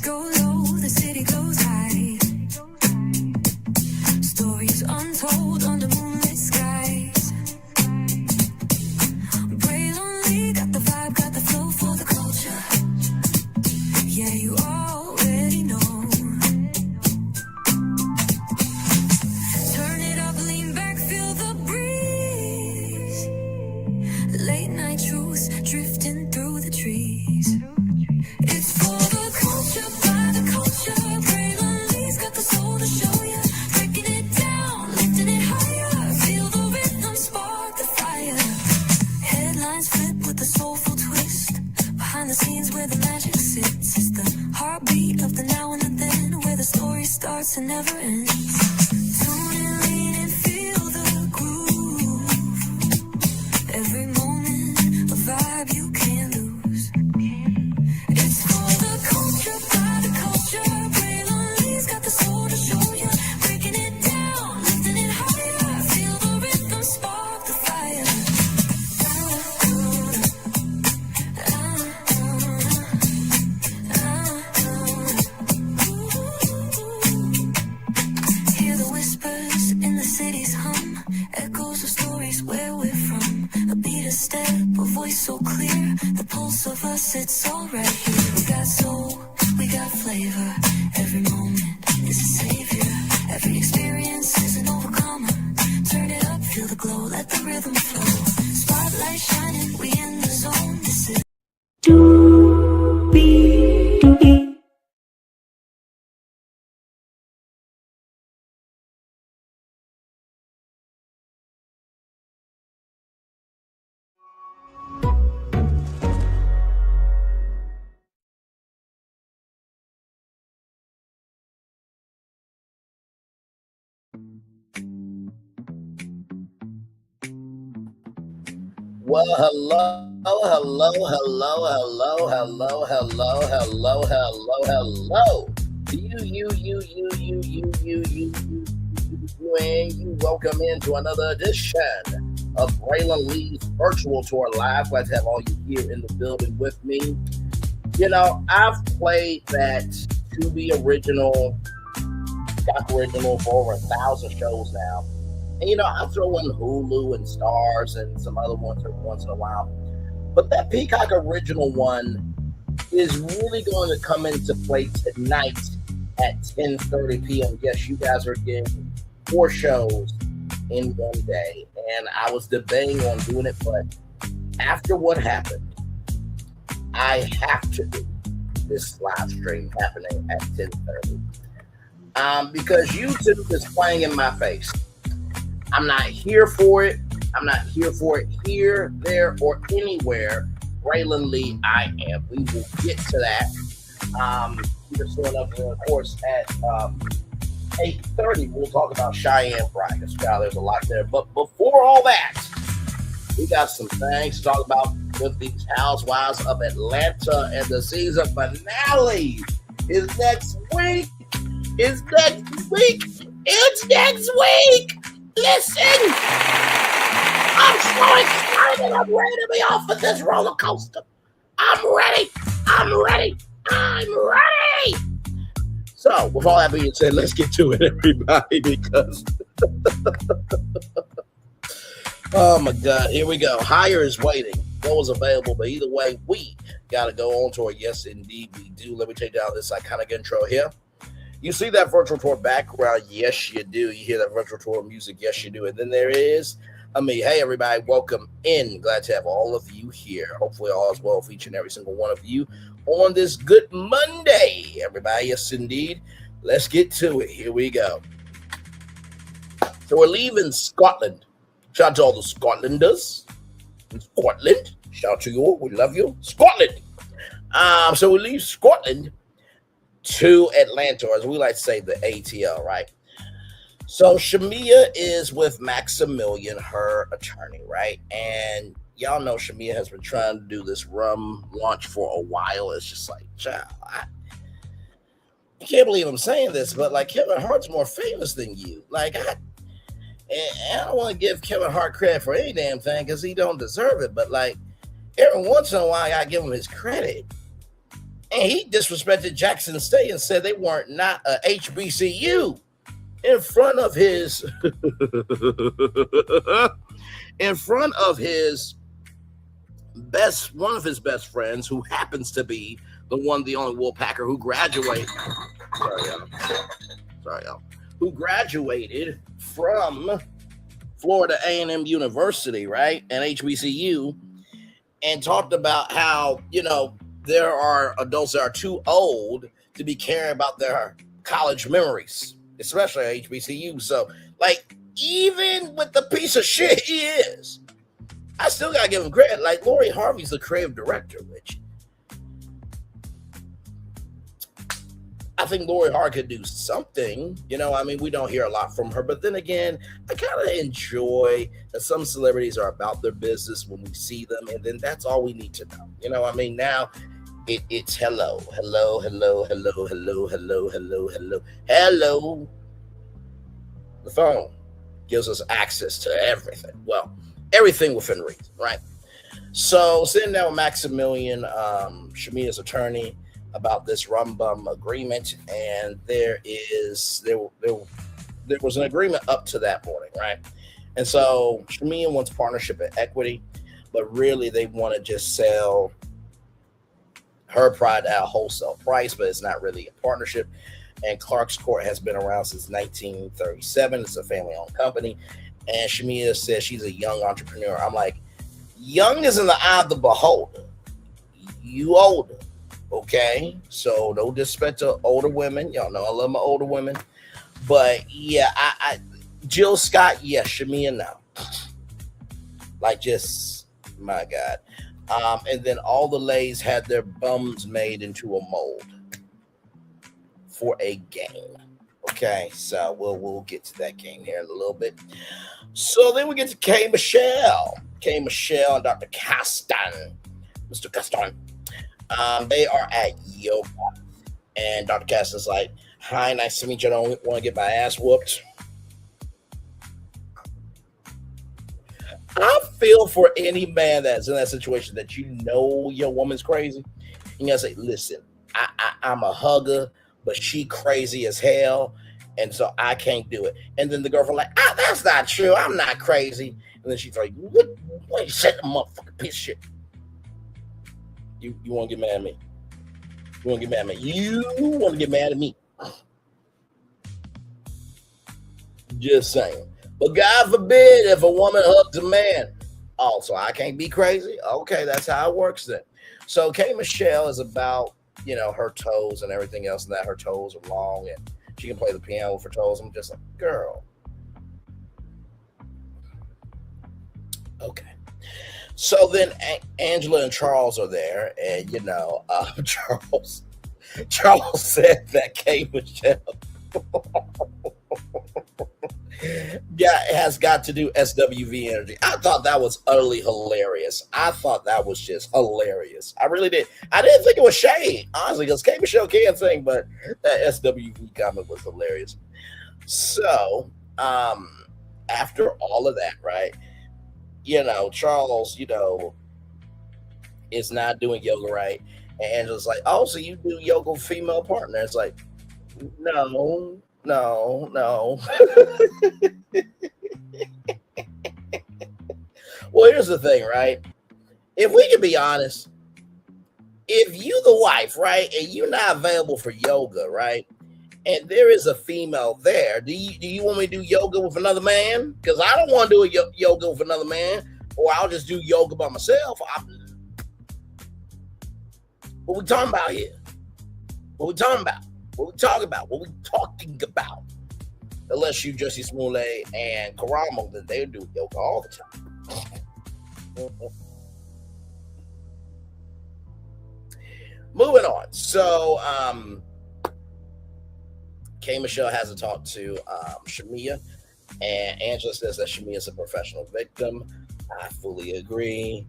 go low, the city goes high. Stories untold under moonlit skies. Brave only, got the vibe, got the flow for the culture. Yeah, you already know. Turn it up, lean back, feel the breeze. Late night truths drifting through the trees. It's for the culture, by the culture. Braylonly's got the soul to show ya. Breaking it down, lifting it higher. Feel the rhythm, spark the fire. Headlines flip with a soulful twist. Behind the scenes where the magic sits. It's the heartbeat of the now and the then, where the story starts and never ends. Tune in, lean and feel the groove. Every moment, a vibe you can't lose. It's for the culture, by the culture. Braylonly's got the soul to show ya. Breaking it down, lifting it higher. Feel the rhythm, spark the fire. Hear the whispers in the city's hum. Echoes of stories where we're from. A beat, a step, a voice so clear. The pulse of us, it's all right here. We got soul, we got flavor. Every moment is a savior. Every experience is an overcomer. Turn it up, feel the glow, let the rhythm flow. Spotlight shining, we in the zone. This is Well, hello. You. Welcome into another edition of Braylonly's Virtual Tour Live. Glad to have all you here in the building with me. You know, I've played that to be original, Doc original for over 1,000 shows now. And, you know, I throw in Hulu and Stars and some other ones every once in a while. But that Peacock original one is really going to come into play tonight at 10:30 p.m. Yes, you guys are getting 4 shows in one day. And I was debating on doing it, but after what happened, I have to do this live stream happening at 10:30. Because YouTube is playing in my face. I'm not here for it. I'm not here for it here, there, or anywhere. Braylonly, I am. We will get to that. Just going up there, of course, at 8:30, we'll talk about Cheyenne Pride. There's a lot there. But before all that, we got some things to talk about with these Housewives of Atlanta, and the season finale is next week. It's next week. Listen, I'm so excited. I'm ready to be off of this roller coaster. I'm ready. So, with all that being said, let's get to it, everybody, because oh my God, here we go. Hire is waiting. Go is available, but either way, we got to go on tour. Yes, indeed, we do. Let me take down this iconic intro here. You see that virtual tour background? Yes, you do. You hear that virtual tour music? Yes, you do. And then there is me. Hey, everybody, welcome in. Glad to have all of you here. Hopefully all is well with each and every single one of you on this good Monday. Everybody, yes, indeed. Let's get to it. Here we go. So we're leaving Scotland. Shout out to all the Scotlanders in Scotland. Shout out to you all. We love you. Scotland. So we leave Scotland to Atlanta, or as we like to say, the ATL, right? So Shamia is with Maximilian, her attorney, right? And y'all know Shamia has been trying to do this rum launch for a while. It's just like, child, I can't believe I'm saying this, but like Kevin Hart's more famous than you. Like, I don't want to give Kevin Hart credit for any damn thing because he don't deserve it. But like every once in a while, I give him his credit. And he disrespected Jackson State and said they weren't not a HBCU in front of his in front of his one of his best friends, who happens to be the only Woolpacker who graduated. Sorry, y'all. Who graduated from Florida A&M University, right? And HBCU, and talked about how, there are adults that are too old to be caring about their college memories, especially at HBCU. So, like, even with the piece of shit he is, I still gotta give him credit. Like, Lori Harvey's the creative director, which I think Lori Harvey could do something. We don't hear a lot from her. But then again, I kind of enjoy that some celebrities are about their business when we see them, and then that's all we need to know. Now it's hello. The phone gives us access to everything. Well, everything within reason, right? So sitting down with Maximilian, Shamia's attorney, about this rum bum agreement, and there was an agreement up to that morning, right? And so Shamia wants partnership and equity, but really they want to just sell her product at a wholesale price, but it's not really a partnership. And Clark's Court has been around since 1937. It's a family-owned company. And Shamia says she's a young entrepreneur. I'm like, young is in the eye of the beholder. You older. Okay, so no disrespect to older women. Y'all know I love my older women. But yeah, I Jill Scott, yes, Shamia now. Like, just, my God. And then all the ladies had their bums made into a mold for a game. Okay, so we'll get to that game here in a little bit. So then we get to K. Michelle and Dr. Kastin. Mr. Kastin. They are at yoga, and Dr. Kastin's like, hi, nice to meet you. I don't want to get my ass whooped. I feel for any man that's in that situation that your woman's crazy. You gotta say, listen, I'm a hugger, but she crazy as hell, and so I can't do it. And then the girlfriend like, that's not true. I'm not crazy. And then she's like, what you said, the motherfucking piece of shit. You want to get mad at me? You want to get mad at me? You want to get mad at me? Just saying. But God forbid if a woman hugs a man. Oh, so I can't be crazy? Okay, that's how it works then. So K. Michelle is about, her toes and everything else, and that her toes are long and she can play the piano with her toes. I'm just like, girl. Okay. So then Angela and Charles are there, and Charles said that K. Michelle has got to do SWV energy. I thought that was utterly hilarious. I thought that was just hilarious. I really did. I didn't think it was shade, honestly, because K. Michelle can't sing, but that SWV comment was hilarious. So after all of that, right? Charles, is not doing yoga right. And Angela's like, oh, so you do yoga with female partner. It's like, no. Well, here's the thing, right? If we can be honest, if you the wife, right, and you're not available for yoga, right, and there is a female there, do you want me to do yoga with another man? Because I don't want to do a yoga with another man, or I'll just do yoga by myself. What we talking about here? What we talking about? What we talking about? Unless you Jussie Smollett and Karamo, then they do yoga all the time. Moving on. So, K. Michelle has a talk to Shamia, and Angela says that Shamia is a professional victim. I fully agree.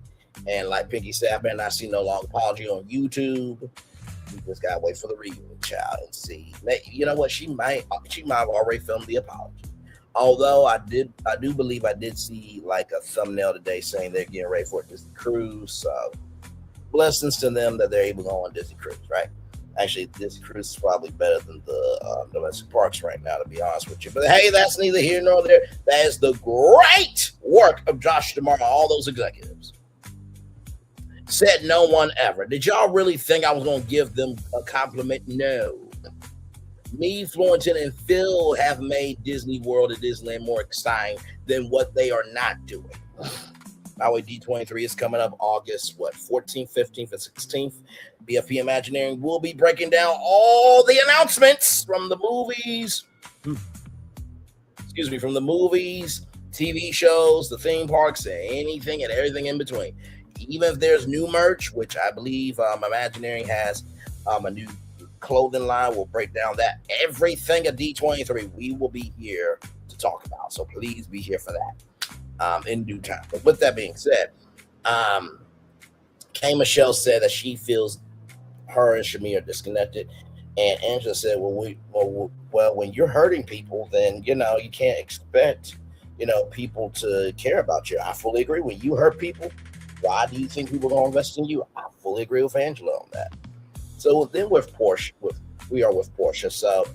And like Pinky said, I better not see no long apology on YouTube. We just gotta wait for the reunion, child, and see. You know what? She might have already filmed the apology. Although I do believe I did see like a thumbnail today saying they're getting ready for a Disney cruise. So blessings to them that they're able to go on Disney Cruise, right? Actually, Disney Cruise is probably better than the domestic parks right now, to be honest with you. But hey, that's neither here nor there. That is the great work of Josh DeMar, all those executives. Said no one ever. Did y'all really think I was going to give them a compliment? No. Me, Florentine, and Phil have made Disney World and Disneyland more exciting than what they are not doing. By the way, D23 is coming up August, 14th, 15th, and 16th. BFP Imagineering will be breaking down all the announcements from the movies. From the movies, TV shows, the theme parks, and anything and everything in between. Even if there's new merch, which I believe Imagineering has a new clothing line, we'll break down that. Everything at D23, we will be here to talk about. So please be here for that in due time. But with that being said, K. Michelle said that she feels her and Shamia are disconnected. And Angela said, well, when you're hurting people, then, you can't expect, people to care about you. I fully agree. When you hurt people, why do you think people are going to invest in you? I fully agree with Angela on that. So then with Porsche, we are with Porsche. So,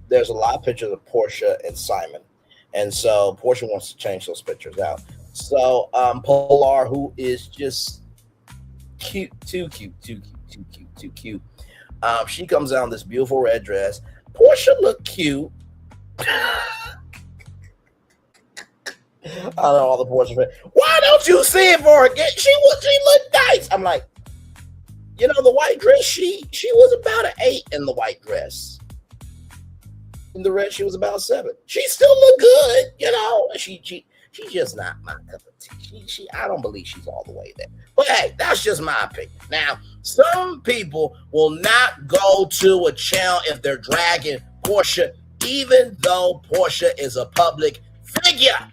there's a lot of pictures of Porsche and Simon. And so Porsche wants to change those pictures out. So Polar, who is just cute, too cute. She comes out in this beautiful red dress. Porsche look cute. I don't know all the Porsche fans. Why don't you see it for her? She looked nice. I'm like, the white dress, she was about an 8 in the white dress. In the red, she was about 7. She still looked good, She's just not my cup of tea. I don't believe she's all the way there. But hey, that's just my opinion. Now, some people will not go to a channel if they're dragging Porsche, even though Porsche is a public figure.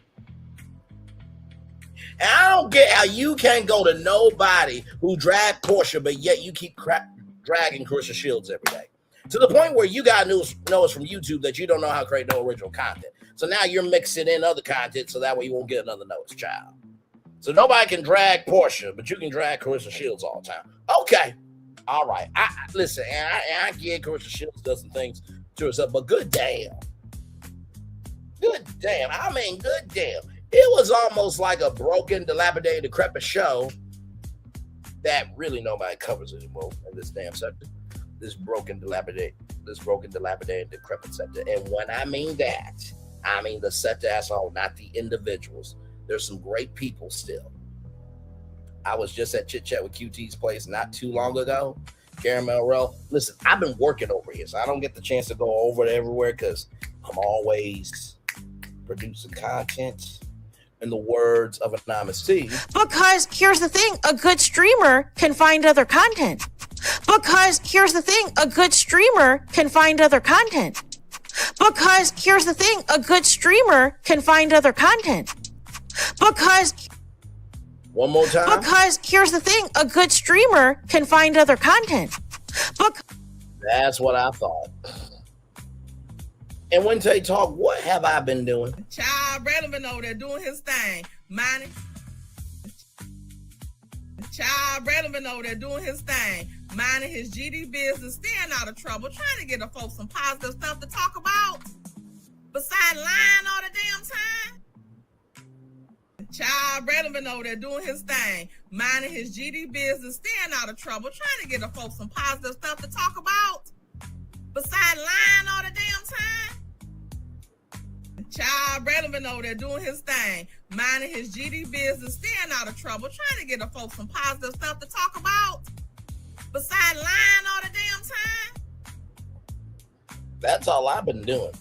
And I don't get how you can't go to nobody who dragged Porsche, but yet you keep dragging Carissa Shields every day. To the point where you got to know it's from YouTube that you don't know how to create no original content. So now you're mixing in other content so that way you won't get another notice, child. So nobody can drag Porsche, but you can drag Carissa Shields all the time. Okay. All right. Listen, I get Carissa Shields does some things to herself, but good damn. Good damn. I mean, good damn. It was almost like a broken, dilapidated, decrepit show that really nobody covers anymore in this damn sector. This broken, dilapidated, decrepit sector. And when I mean that, I mean the sector as a whole, not the individuals. There's some great people still. I was just at Chit Chat with QT's place not too long ago. Caramel Row. Listen, I've been working over here, so I don't get the chance to go over it everywhere because I'm always producing content. In the words of Anonymous T. Because here's the thing, a good streamer can find other content. Because here's the thing, a good streamer can find other content. Because here's the thing, a good streamer can find other content. Because one more time. Because here's the thing, a good streamer can find other content. That's what I thought. And when they talk, what have I been doing? Child, Brandon been over there doing his thing. Minding. Child, Brandon been over there doing his thing. Minding his GD business, staying out of trouble, trying to get the folks some positive stuff to talk about. Besides lying all the damn time. Child, Brandon been over there doing his thing. Minding his GD business, staying out of trouble, trying to get the folks some positive stuff to talk about. Besides lying all the damn time. Child, Brandon been over there doing his thing, minding his GD business, staying out of trouble, trying to get the folks some positive stuff to talk about. Besides lying all the damn time. That's all I've been doing.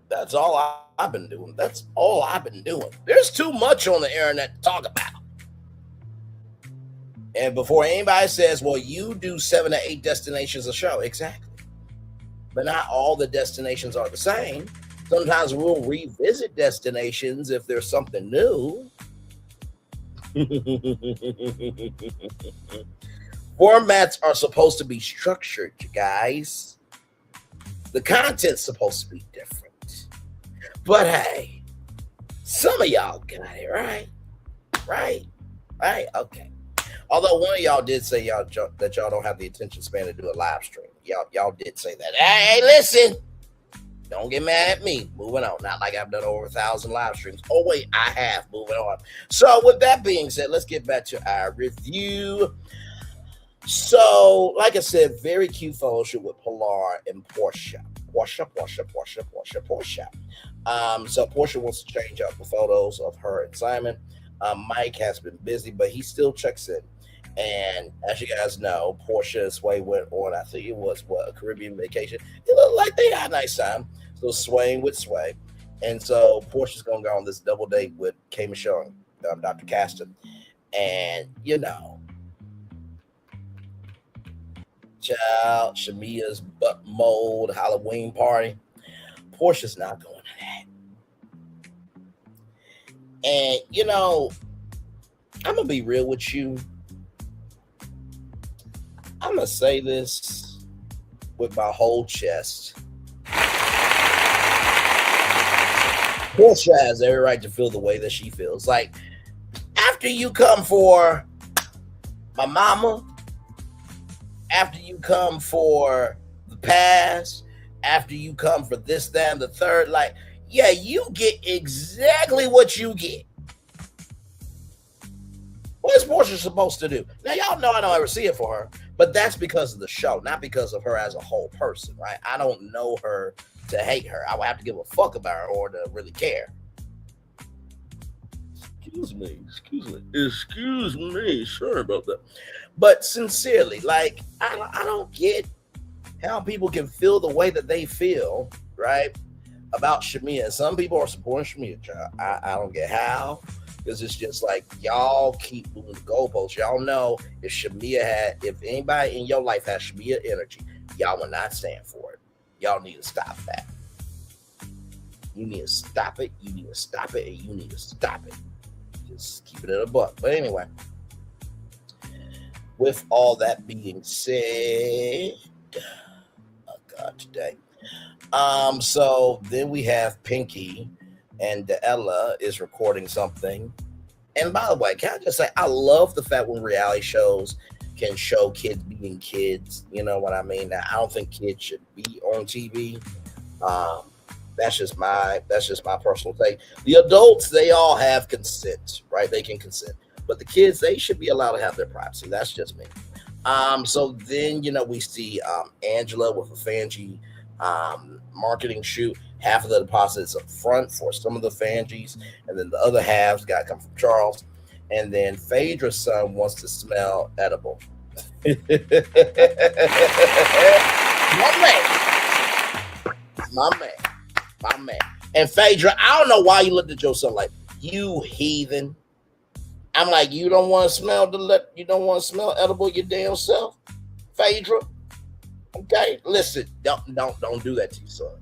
That's all I've been doing. That's all I've been doing. There's too much on the internet to talk about. And before anybody says, well, you do 7 to 8 destinations a show. Exactly. But not all the destinations are the same. Sometimes we'll revisit destinations if there's something new. Formats are supposed to be structured, you guys. The content's supposed to be different. But hey, some of y'all got it, right? Right? right? Okay. Although one of y'all did say that y'all don't have the attention span to do a live stream. Y'all did say that. Hey, listen. Don't get mad at me. Moving on. Not like I've done over 1,000 live streams. Oh, wait, I have. Moving on. So with that being said, let's get back to our review. So, like I said, very cute photo shoot with Pilar and Porsha. Porsha. So Porsha wants to change up the photos of her and Simon. Mike has been busy, but he still checks in. And as you guys know, Porsha and Sway went on, I think it was, a Caribbean vacation. It looked like they had a nice time. So swaying with Sway. And so Portia's going to go on this double date with K. Michelle and Dr. Kastin. And, you know, child, Shamia's butt mold Halloween party. Portia's not going to that. And, you know, I'm going to be real with you. I'm going to say this with my whole chest. Porsha has every right to feel the way that she feels. Like, after you come for my mama, after you come for the past, after you come for this, that, and the third, like, yeah, you get exactly what you get. What is Porsha supposed to do? Now, y'all know I don't ever see it for her, but that's because of the show, not because of her as a whole person, right? I don't know her to hate her. I would have to give a fuck about her or to really care. Excuse me. Sorry about that. But sincerely, like, I don't get how people can feel the way that they feel, right, about Shamia. Some people are supporting Shamia, child. I don't get how, because it's just like y'all keep moving the goalposts. Y'all know if anybody in your life has Shamia energy, y'all will not stand for it. Y'all need to stop that. You need to stop it. You need to stop it. And you need to stop it. Just keep it at a buck. But anyway, with all that being said, oh God, today. So then we have Pinky and Ella is recording something. And by the way, can I just say, I love the fact when reality shows can show kids being kids. You know what I mean? Now, I don't think kids should be on TV. That's just my personal take. The adults, they all have consent, right? They can consent. But the kids, they should be allowed to have their privacy. That's just me. So then, you know, we see Angela with a Fangie marketing shoot. Half of the deposits up front for some of the Fangies, and then the other half's got to come from Charles. And then Phaedra's son wants to smell edible. My man. And Phaedra, I don't know why you looked at your son like, you heathen. I'm like, you don't want to smell edible your damn self, Phaedra. Okay, listen, don't do that to your son.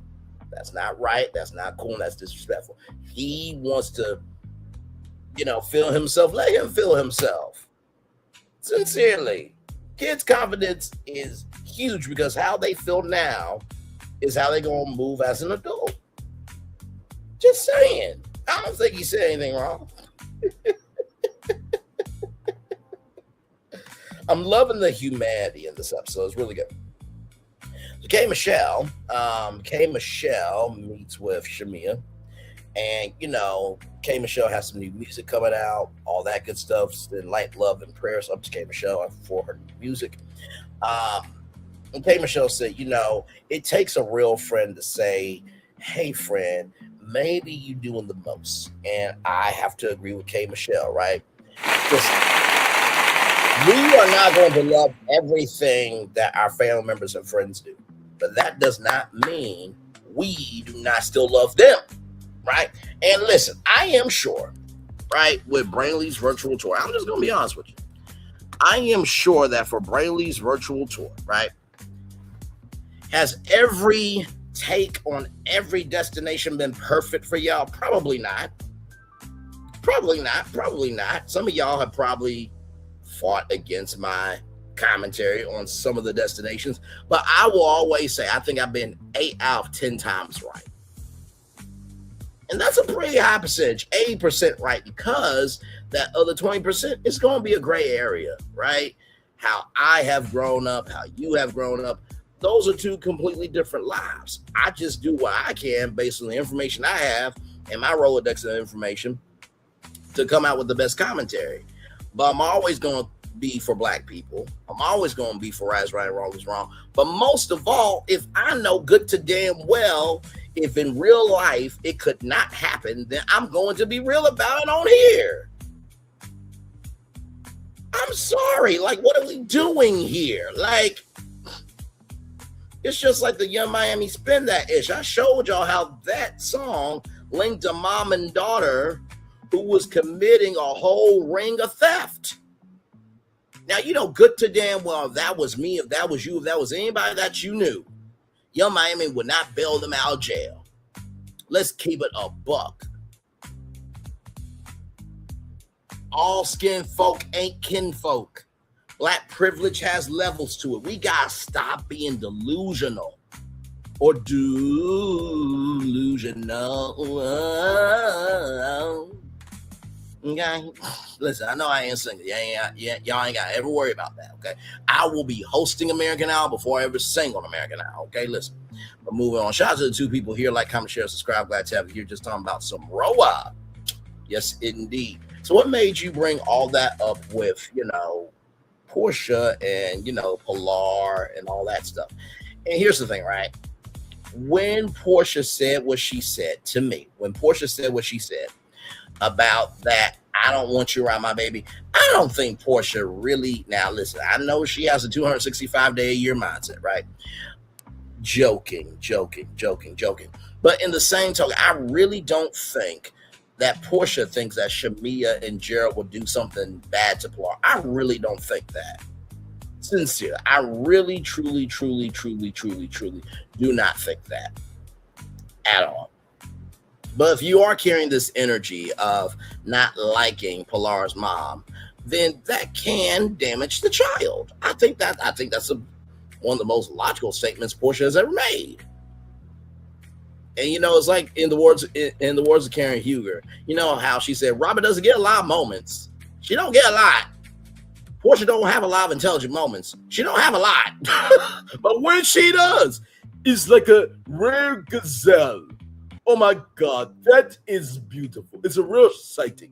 That's not right. That's not cool. That's disrespectful. He wants to, you know, feel himself. Let him feel himself. Sincerely, kids' confidence is huge because how they feel now is how they're going to move as an adult. Just saying. I don't think he said anything wrong. I'm loving the humanity in this episode. It's really good. So K. Michelle meets with Shamia. And, you know, K. Michelle has some new music coming out, all that good stuff. Send light, love, and prayers up to K. Michelle for her new music. And K. Michelle said, you know, it takes a real friend to say, hey, friend, maybe you doing the most. And I have to agree with K. Michelle, right? We are not going to love everything that our family members and friends do. But that does not mean we do not still love them, right? And listen, I am sure, right, with Brainley's virtual tour, I'm just going to be honest with you. I am sure that for Brainley's virtual tour, right, has every take on every destination been perfect for y'all? Probably not. Probably not. Some of y'all have probably fought against my commentary on some of the destinations, but I will always say I think I've been 8 out of 10 times right. And that's a pretty high percentage, 80% right, because that other 20% is going to be a gray area, right? How I have grown up, how you have grown up, those are two completely different lives. I just do what I can based on the information I have and my Rolodex of information to come out with the best commentary. But I'm always going to be for black people. I'm always going to be for right is right and wrong is wrong. But most of all, if I know good to damn well, if in real life it could not happen, then I'm going to be real about it on here. I'm sorry. Like, what are we doing here? Like, it's just like the Young Miami Spin That ish. I showed y'all how that song linked a mom and daughter who was committing a whole ring of theft. Now, you know good to damn well if that was me, if that was you, if that was anybody that you knew, Young Miami would not bail them out of jail. Let's keep it a buck. All skin folk ain't kinfolk. Black privilege has levels to it. We gotta stop being delusional or delusional. Okay, listen, I know I ain't singing. Y'all ain't gotta ever worry about that. Okay, I will be hosting American Idol before I ever sing on American Idol. Okay, listen. But moving on. Shout out to the two people here. Like, comment, share, subscribe. Glad to have you here. Just talking about some Roa. Yes, indeed. So, what made you bring all that up with, Porsche and, Pilar and all that stuff? And here's the thing, right? When Porsche said what she said to me, about that, I don't want you around my baby, I don't think Porsche really, now listen, I know she has a 265-day-a-year mindset, right? Joking. But in the same token, I really don't think that Porsche thinks that Shamia and Jared will do something bad to Pilar. I really don't think that. Sincere. I really, truly do not think that at all. But if you are carrying this energy of not liking Pilar's mom, then that can damage the child. I think that's one of the most logical statements Porsche has ever made. And it's like in the words of Karen Huger, you know how she said Robert doesn't get a lot of moments. She don't get a lot. Porsche don't have a lot of intelligent moments. She don't have a lot. But when she does, it's like a rare gazelle. Oh my God, that is beautiful. It's a real sighting.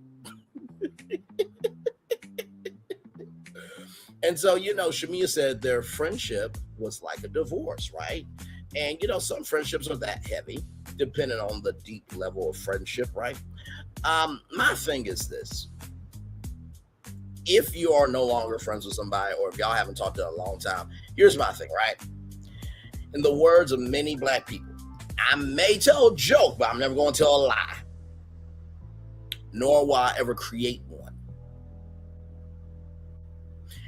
And so, Shamia said their friendship was like a divorce, right? And, some friendships are that heavy, depending on the deep level of friendship, right? My thing is this. If you are no longer friends with somebody, or if y'all haven't talked in a long time, here's my thing, right? In the words of many black people, I may tell a joke, but I'm never going to tell a lie. Nor will I ever create one.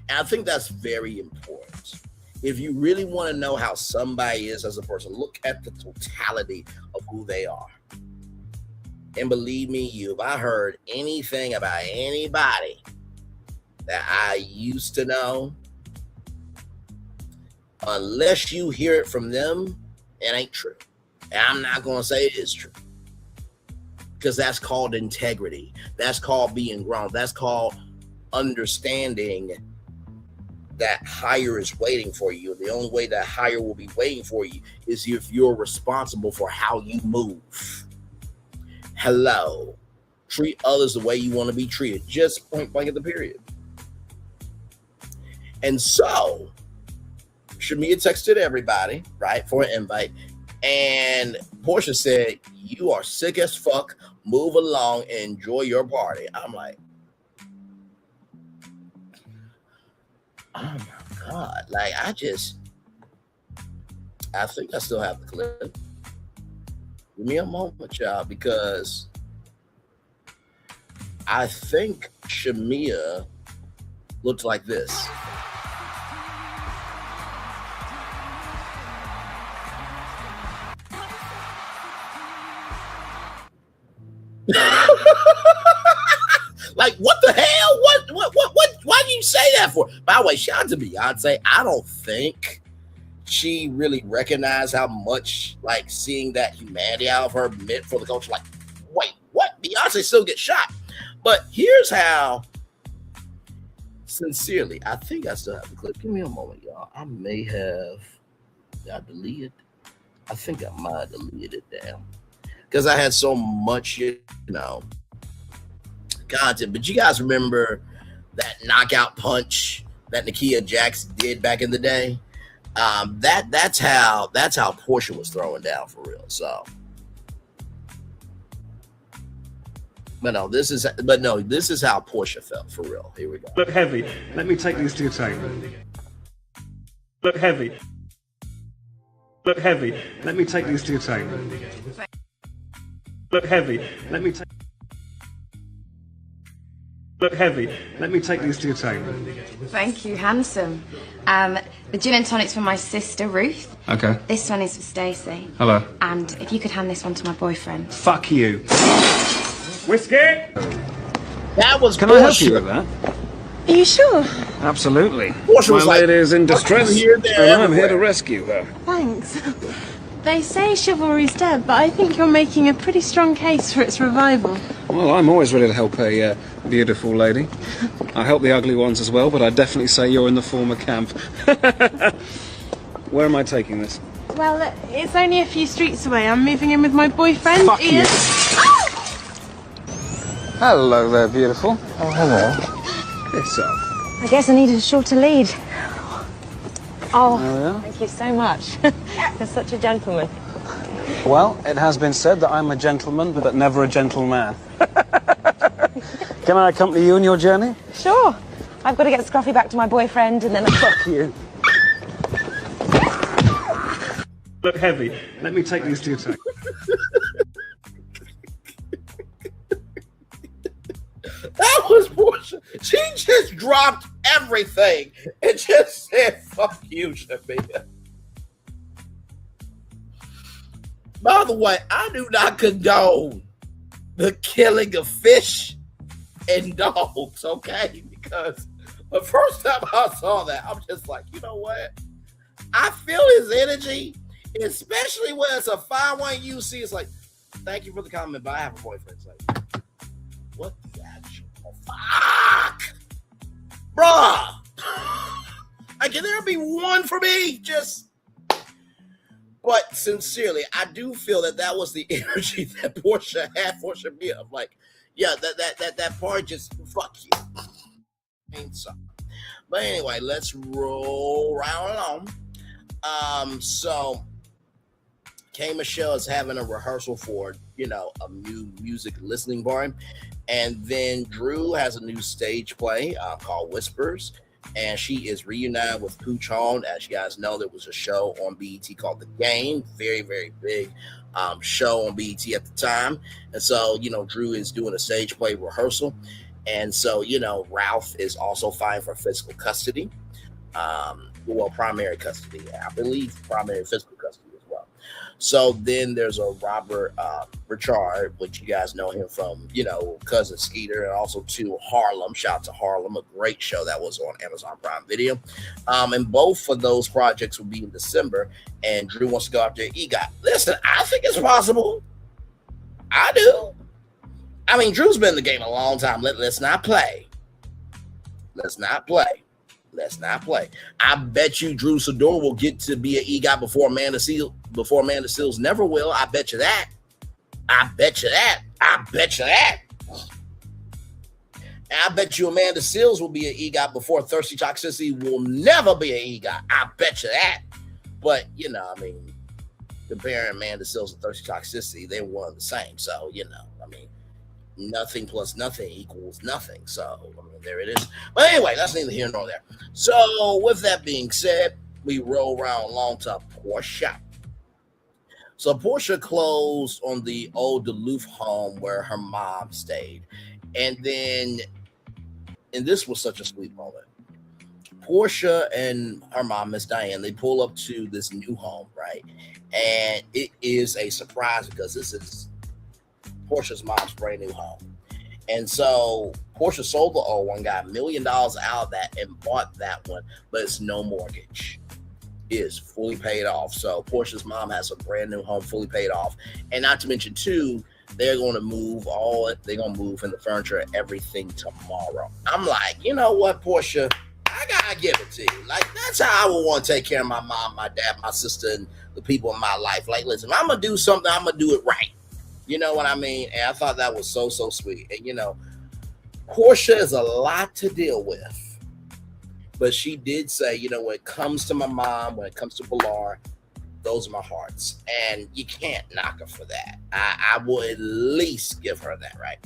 And I think that's very important. If you really want to know how somebody is as a person, look at the totality of who they are. And believe me, if I heard anything about anybody that I used to know, unless you hear it from them, it ain't true. And I'm not going to say it is true. Because that's called integrity. That's called being grown. That's called understanding that higher is waiting for you. The only way that higher will be waiting for you is if you're responsible for how you move. Hello. Treat others the way you want to be treated. Just point blank at the period. And so, Shamia texted everybody, right, for an invite. And Porsche said, you are sick as fuck. Move along and enjoy your party. I'm like, oh my God. Like, I think I still have the clip. Give me a moment, y'all, because I think Shamia looked like this. Like, what the hell? What? Why do you say that for? By the way, shout out to Beyonce. I don't think she really recognized how much, like, seeing that humanity out of her meant for the culture. Like, wait, what? Beyonce still gets shot. But here's how, sincerely, I think I still have the clip. Give me a moment, y'all. I may have got deleted. I think I might have deleted it down because I had so much, content. But you guys remember that knockout punch that Nakia Jax did back in the day? That's how Porsche was throwing down for real. So, but this is how Porsche felt for real. Here we go. Look heavy. Let me take these to your table. Look heavy. Look heavy. Let me take these to your table. Look heavy. Let me take. Look heavy. Let me take these to your table. Thank you, handsome. The gin and tonic's for my sister, Ruth. Okay. This one is for Stacey. Hello. And if you could hand this one to my boyfriend. Fuck you. Whiskey? That was Can Porsche. I help you with that? Are you sure? Absolutely. Porsche was My like, lady is in distress, here, there, and I'm here everywhere. to rescue her. Thanks. They say chivalry's dead, but I think you're making a pretty strong case for its revival. Well, I'm always ready to help a beautiful lady. I help the ugly ones as well, but I definitely say you're in the former camp. Where am I taking this? Well, it's only a few streets away. I'm moving in with my boyfriend, Fuck Ian. you. Hello there, beautiful. Oh, hello. Piss off. I guess I needed a shorter lead. Oh, yeah? thank you so much. You're such a gentleman. Well, it has been said that I'm a gentleman, but never a gentleman. Can I accompany you on your journey? Sure. I've got to get Scruffy back to my boyfriend and then... Fuck you. Look heavy. Let me take these to your table. That was Porsche. She just dropped everything and just said, fuck you, Shamia. By the way, I do not condone the killing of fish and dogs, okay? Because the first time I saw that, I'm just like, you know what? I feel his energy, especially when it's a 5-1 UC. It's like, thank you for the comment, but I have a boyfriend. It's like, what the actual fuck? Bruh! Like, can there be one for me? But sincerely, I do feel that was the energy that Porsche had for Shamia. I'm like, yeah, that part just, fuck you. Ain't so. But anyway, let's roll right along. So K Michelle is having a rehearsal for, a new music listening bar. And then Drew has a new stage play called Whispers. And she is reunited with Pooch Hone. As you guys know, there was a show on BET called The Game. Very, very big show on BET at the time. And so, Drew is doing a stage play rehearsal. And so, Ralph is also fighting for physical custody. Primary custody. I believe primary physical custody as well. So then there's a Robert Richard, which you guys know him from, Cousin Skeeter, and also to Harlem. Shout out to Harlem, a great show that was on Amazon Prime Video. And both of those projects will be in December, and Drew wants to go after EGOT. Listen, I think it's possible. I do. I mean, Drew's been in the game a long time. Let's not play. Let's not play. I bet you Drew Sidor will get to be an EGOT before Amanda Seals never will. I bet you that. And I bet you Amanda Seals will be an EGOT before Thirsty Toxicity will never be an EGOT. I bet you that. But, comparing Amanda Seals and Thirsty Toxicity, they're one and the same. So, nothing plus nothing equals nothing. So, there it is. But anyway, that's neither here nor there. So, with that being said, we roll around along to Porsche. So, Porsche closed on the old Duluth home where her mom stayed. And this was such a sweet moment. Porsche and her mom, Miss Diane, they pull up to this new home, right? And it is a surprise because this is Porsche's mom's brand new home. And so Porsche sold the old one, got $1 million out of that and bought that one, but it's no mortgage. It is fully paid off. So Porsche's mom has a brand new home fully paid off. And not to mention too, they're going to move in the furniture and everything tomorrow. I'm like, you know what, Porsha? I gotta give it to you. Like, that's how I would want to take care of my mom, my dad, my sister, and the people in my life. Like, listen, if I'm gonna do something, I'm gonna do it right. You know what I mean? And I thought that was so sweet. And Porsha is a lot to deal with, but she did say, when it comes to my mom, when it comes to Pilar, those are my hearts, and you can't knock her for that. I will at least give her that, right?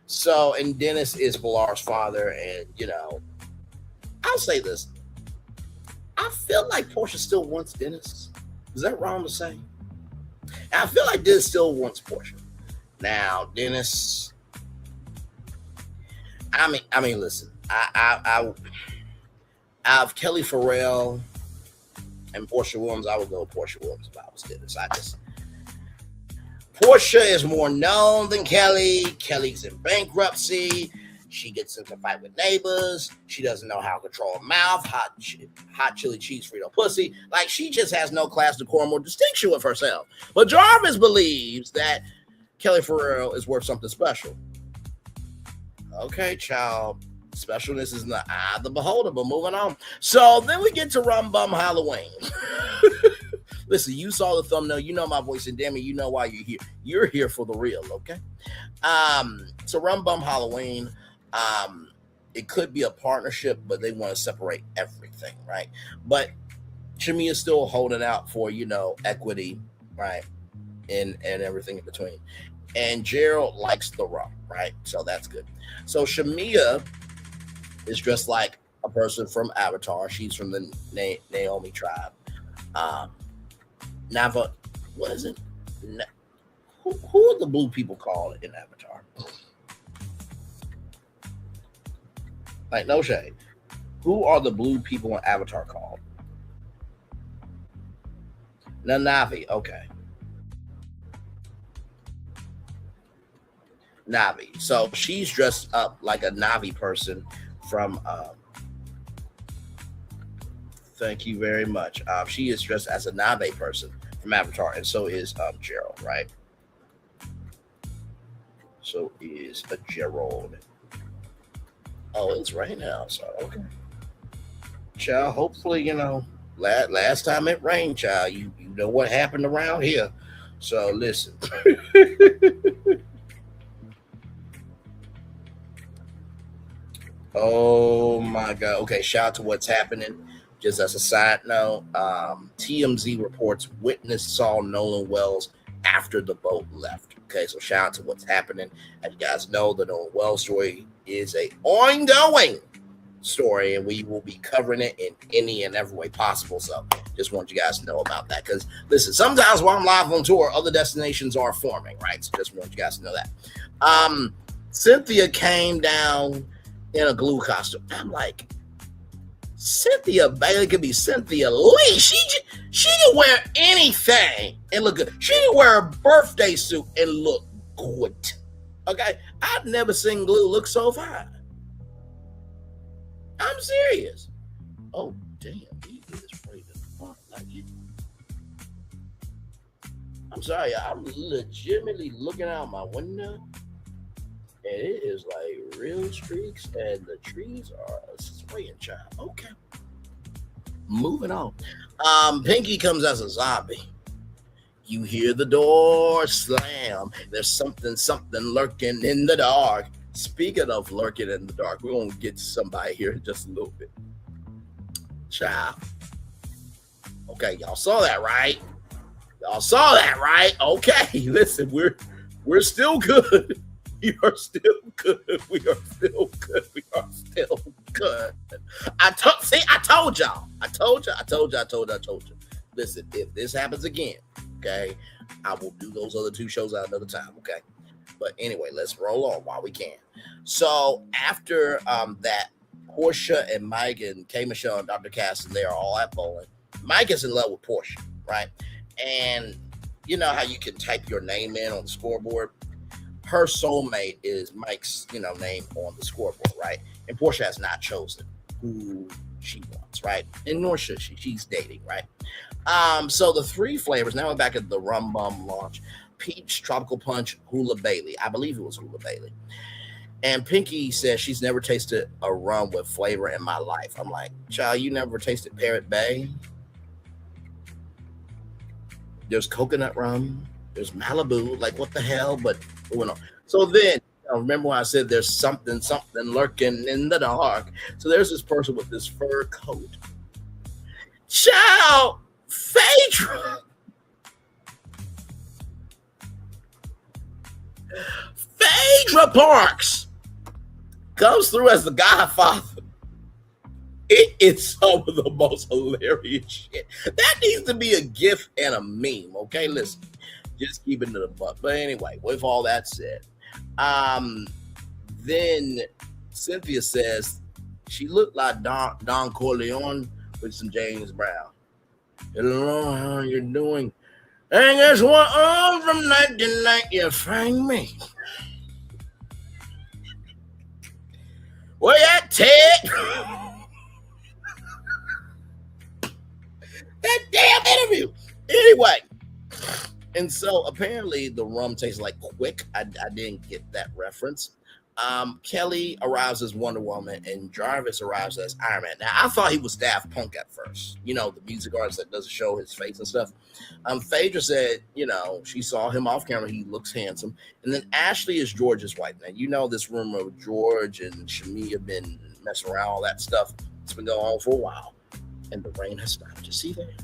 So, and Dennis is Pilar's father, and I'll say this. I feel like Porsha still wants Dennis. Is that wrong to say? I feel like Dennis still wants Porsha. Now, Dennis, I mean, listen, I have Kelly Farrell and Porsha Williams. I would go with Porsha Williams if I was Dennis. Porsha is more known than Kelly. Kelly's in bankruptcy. She gets into a fight with neighbors. She doesn't know how to control her mouth. Hot chili cheese Frito pussy. Like, she just has no class, decorum, or distinction with herself. But Jarvis believes that Kelly Farrell is worth something special. Okay, child. Specialness is in the eye of the beholder, but moving on. So then we get to Rum Bum Halloween. Listen, you saw the thumbnail. You know my voice, and damn it, you know why you're here. You're here for the real, okay? So Rum Bum Halloween. It could be a partnership, but they want to separate everything, right? But Shamia is still holding out for, equity, right? And everything in between. And Gerald likes the rum, right? So that's good. So Shamia is dressed like a person from Avatar. She's from the Naomi tribe. Nava, what is it? Who are the blue people called in Avatar? Like, no shade. Who are the blue people in Avatar called? Navi. Okay. Navi. So she's dressed up like a Navi person from thank you very much. She is dressed as a Navi person from Avatar, and so is Gerald, right? So is a Gerald. Oh, it's raining outside. Okay. Child, hopefully, last time it rained, child, you know what happened around here. So listen. Oh my God. Okay, shout out to what's happening. Just as a side note, TMZ reports witness saw Nolan Wells after the boat left. Okay, so shout out to what's happening. As you guys know, the Nolan Wells story is a ongoing story, and we will be covering it in any and every way possible. So just want you guys to know about that. Because listen, sometimes while I'm live on tour, other destinations are forming, right? So just want you guys to know that. Cynthia came down in a glue costume. I'm like, Cynthia Bailey could be Cynthia Lee. She can wear anything and look good. She can wear a birthday suit and look good. Okay, I've never seen glue look so fine. I'm serious. Oh damn, he is afraid of the fuck like it. I'm sorry, I'm legitimately looking out my window, and it is like real streaks, and the trees are swaying, child. Okay. Moving on. Pinky comes as a zombie. You hear the door slam. There's something lurking in the dark. Speaking of lurking in the dark, we're going to get to somebody here in just a little bit. Child. Okay, y'all saw that, right? Y'all saw that, right? Okay, listen, we're still good. We are still good. We are still good. We are still good. I told y'all. I told you. Listen, if this happens again, okay, I will do those other two shows at another time, okay? But anyway, let's roll on while we can. So after that, Porsha and Mike and K. Michelle and Dr. Kastin, they are all at bowling. Mike is in love with Porsha, right? And you know how you can type your name in on the scoreboard? Her soulmate is Mike's, name on the scoreboard, right? And Porsha has not chosen who she wants, right? And nor should she. She's dating, right? So the three flavors. Now we're back at the Rum Bum launch. peach tropical punch Hula Bailey. I believe it was Hula Bailey. And Pinky says she's never tasted a rum with flavor in my life. I'm like, child, you never tasted Parrot Bay? There's coconut rum. There's Malibu. Like, what the hell? But going on. So then, remember when I said there's something lurking in the dark? So there's this person with this fur coat. Child, Phaedra. Phaedra Parks comes through as the Godfather. It is some of the most hilarious shit. That needs to be a GIF and a meme. Okay, listen, just keep it to the butt. But anyway, with all that said, then Cynthia says she looked like Don Corleone with some James Brown. Hello, how are you doing? And guess what? Oh, from night to night, you find me. Where you at, Ted? That damn interview. Anyway, and so apparently the rum tastes like Quick. I didn't get that reference. Kelly arrives as Wonder Woman and Jarvis arrives as Iron Man. Now, I thought he was Daft Punk at first. You know, the music artist that doesn't show his face and stuff. Phaedra said, you know, she saw him off camera. He looks handsome. And then Ashley is George's wife. Now, you know this rumor of George and shamea been messing around, all that stuff. It's been going on for a while. And the rain has stopped. You see that?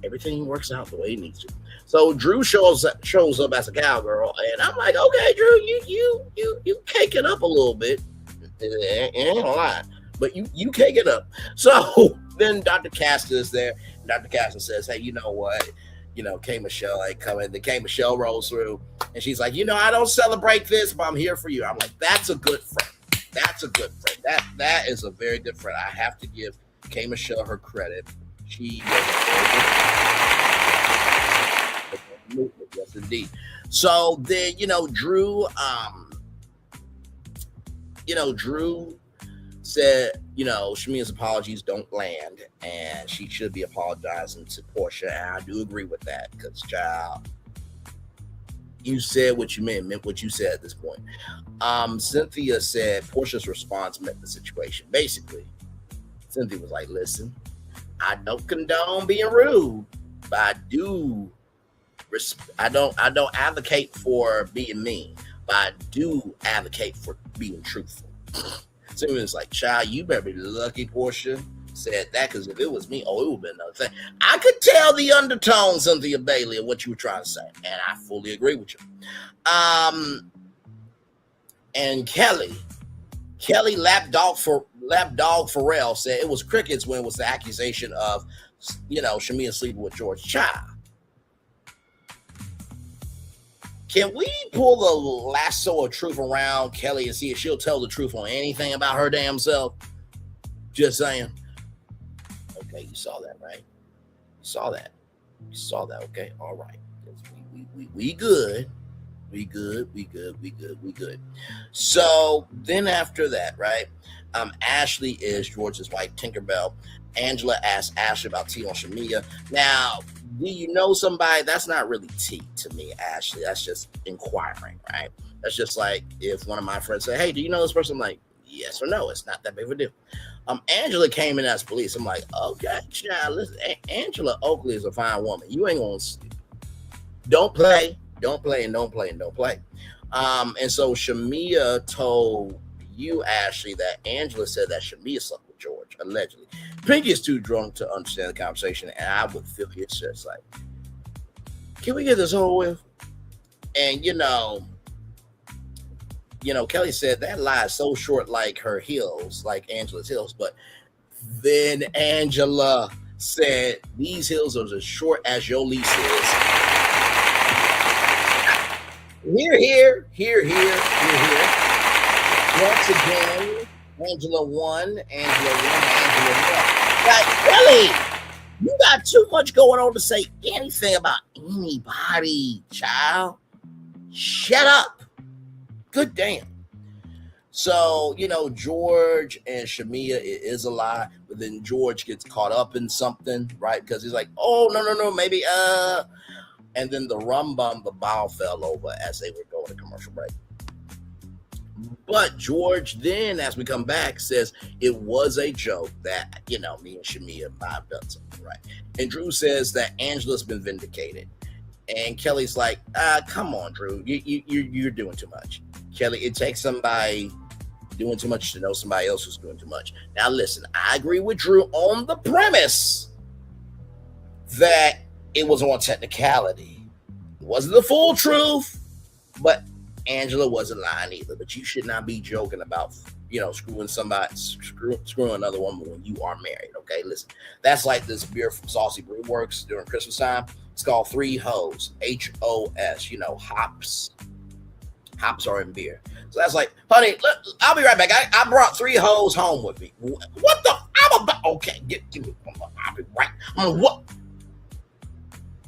Everything works out the way it needs to. So Drew shows up as a cowgirl, and I'm like, okay, Drew, you cake it up a little bit. It ain't a lot, but you cake it up. So then Dr. Kastin is there. And Dr. Kastin says, hey, you know what? You know, K. Michelle ain't coming. The K. Michelle rolls through, and she's like, you know, I don't celebrate this, but I'm here for you. I'm like, that's a good friend. That's a good friend. That is a very good friend. I have to give K. Michelle her credit. She was yes, indeed. So then, Drew said, Shamia's apologies don't land, and she should be apologizing to Porsha. And I do agree with that because, child, you said what you meant what you said at this point. Cynthia said Porsha's response met the situation. Basically, Cynthia was like, listen, I don't condone being rude, but I do. I don't advocate for being mean, but I do advocate for being truthful. So it was like, child, you better be lucky Porsha said that, because if it was me, it would have been another thing. I could tell the undertones, Cynthia Bailey, of what you were trying to say, and I fully agree with you. And Kelly Lapdog Farrell said it was crickets when it was the accusation of, Shamia sleeping with George Child. Can we pull the lasso of truth around Kelly and see if she'll tell the truth on anything about her damn self? Just saying. Okay, you saw that, right? You saw that. Okay, all right. We good. We good. So then after that, right? Ashley is George's wife, Tinkerbell. Angela asked Ashley about tea on Shamia. Now, do you know somebody? That's not really tea to me, Ashley. That's just inquiring, right? That's just like if one of my friends say, hey, do you know this person? I'm like, yes or no. It's not that big of a deal. Angela came in as police. I'm like, okay, child, listen, Angela Oakley is a fine woman. You ain't gonna don't play. And so Shamia told you, Ashley, that Angela said that Shamia slept with George, allegedly. Pinky is too drunk to understand the conversation, and I would feel it's just like, can we get this over with? And Kelly said that lie is so short, like her heels, like Angela's heels. But then Angela said these heels are as short as your lease is. Here. Once again, Angela won. Like, Kelly, you got too much going on to say anything about anybody, child. Shut up. Good damn. So, George and Shamia, it is a lie, but then George gets caught up in something, right? Because he's like, oh, no, maybe, And then the ball fell over as they were going to commercial break. But George then, as we come back, says it was a joke that, me and Shamia might have done something, right? And Drew says that Angela's been vindicated. And Kelly's like, come on, Drew, you're doing too much. Kelly, it takes somebody doing too much to know somebody else who's doing too much. Now, listen, I agree with Drew on the premise that it was on technicality. It wasn't the full truth, but Angela wasn't lying either. But you should not be joking about, screwing another woman when you are married. Okay, listen, that's like this beer from Saucy Brew Works during Christmas time. It's called Three Hoes, HOS. Hops. Hops are in beer. So that's like, honey, look, I'll be right back. I brought 3 hoes home with me. What the? I'm about. Okay, give me. I'll be right. What?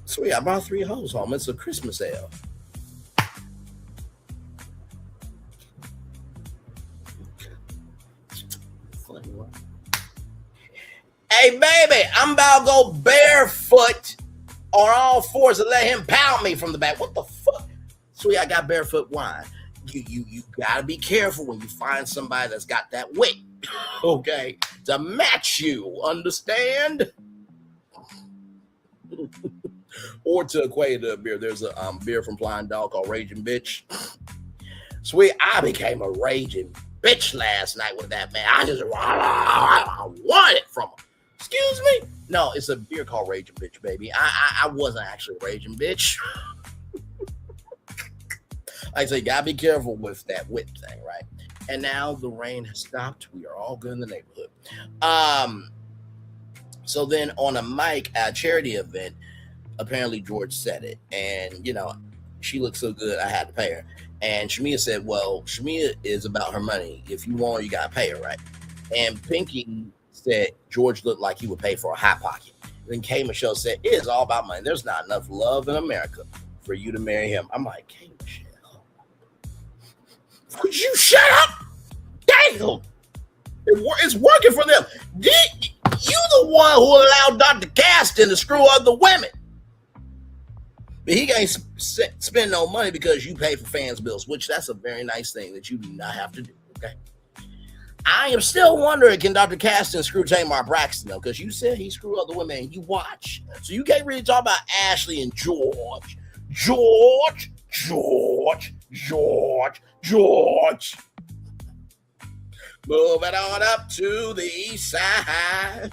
Sweet, I brought 3 hoes home. It's a Christmas ale. Hey, baby, I'm about to go barefoot on all fours and let him pound me from the back. What the fuck? Sweet, I got barefoot wine. You gotta be careful when you find somebody that's got that wit, okay, to match you, understand? Or to equate to a beer. There's a beer from Flying Dog called Raging Bitch. Sweet, I became a raging bitch last night with that man. I want it from him. Excuse me? No, it's a beer called Raging Bitch, baby. I wasn't actually a raging bitch. Like I say, gotta be careful with that whip thing, right? And now the rain has stopped. We are all good in the neighborhood. So then on a Mike charity event, apparently George said it, and she looked so good, I had to pay her. And Shamia said, "Well, Shamia is about her money. If you want her, you gotta pay her, right?" And Pinky said George looked like he would pay for a hot pocket. Then K. Michelle said, "It is all about money. There's not enough love in America for you to marry him." I'm like, K. Michelle, would you shut up? Damn, it's working for them. You the one who allowed Dr. Kastin to screw other women. But he can't spend no money because you pay for fans' bills, which that's a very nice thing that you do not have to do, okay? I am still wondering, can Dr. Kastin screw Tamar Braxton, though? Because you said he screwed other women and you watch. So you can't really talk about Ashley and George. George. Moving on up to the east side.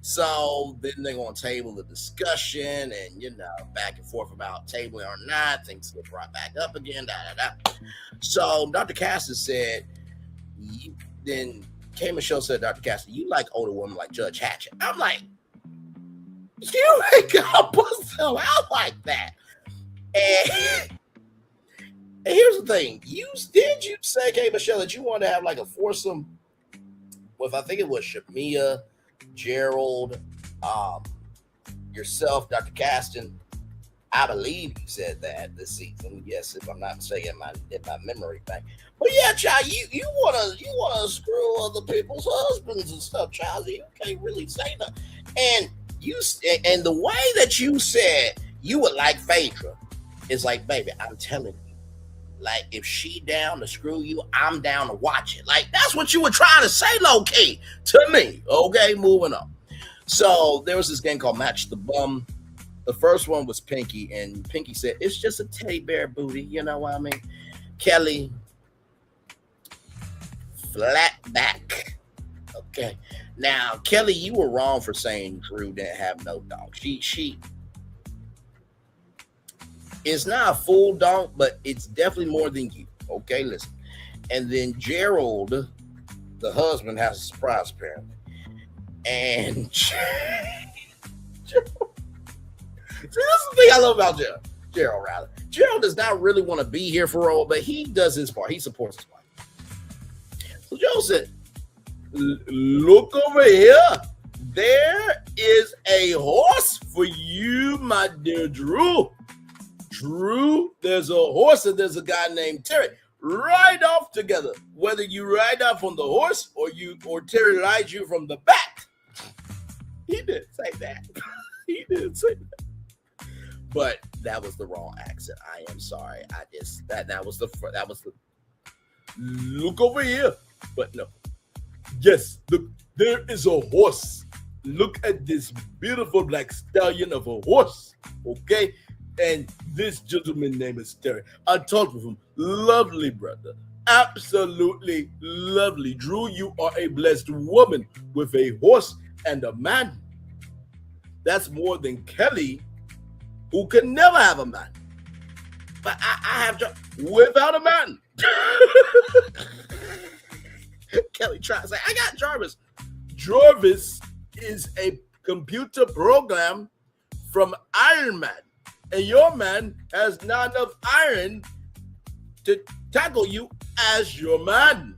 So then they're going to table the discussion and, back and forth about tabling or not. Things get brought back up again. So Dr. Kastin said, then K. Michelle said, Dr. Kastin, you like older women like Judge Hatchett. I'm like, you ain't got to put them out like that. And here's the thing. Did you say, K. Michelle, that you wanted to have like a foursome with, I think it was Shamia, Gerald, yourself, Dr. Kastin? I believe you said that this season. Yes, if I'm not mistaken, in my memory back. But yeah, child, you wanna screw other people's husbands and stuff, child. You can't really say that. And the way that you said you would like Phaedra is like, baby, I'm telling you, like, if she down to screw you, I'm down to watch it. Like, that's what you were trying to say, low key, to me. Okay, moving on. So there was this game called Match the Bum. The first one was Pinky, and Pinky said, it's just a teddy bear booty. You know what I mean? Kelly, flat back. Okay. Now, Kelly, you were wrong for saying Drew didn't have no dog. She it's not a full donk, but it's definitely more than you. Okay, listen. And then Gerald, the husband, has a surprise apparently. And see, this is the thing I love about Gerald, rather. Gerald does not really want to be here for all, but he does his part. He supports his wife. So Joe said, look over here. There is a horse for you, my dear Drew. Drew, there's a horse and there's a guy named Terry. Ride off together. Whether you ride off on the horse or Terry rides you from the back. He didn't say that. He didn't say that. but that was the wrong accent. I am sorry. That was the look over here. But no. Yes, look, there is a horse. Look at this beautiful black stallion of a horse. Okay? And this gentleman name is Terry. I talked with him. Lovely brother. Absolutely lovely. Drew, you are a blessed woman with a horse and a man. That's more than Kelly, who can never have a man. But I have to without a man. Kelly tried to say, I got Jarvis. Jarvis is a computer program from Iron Man. And your man has not enough iron to tackle you as your man.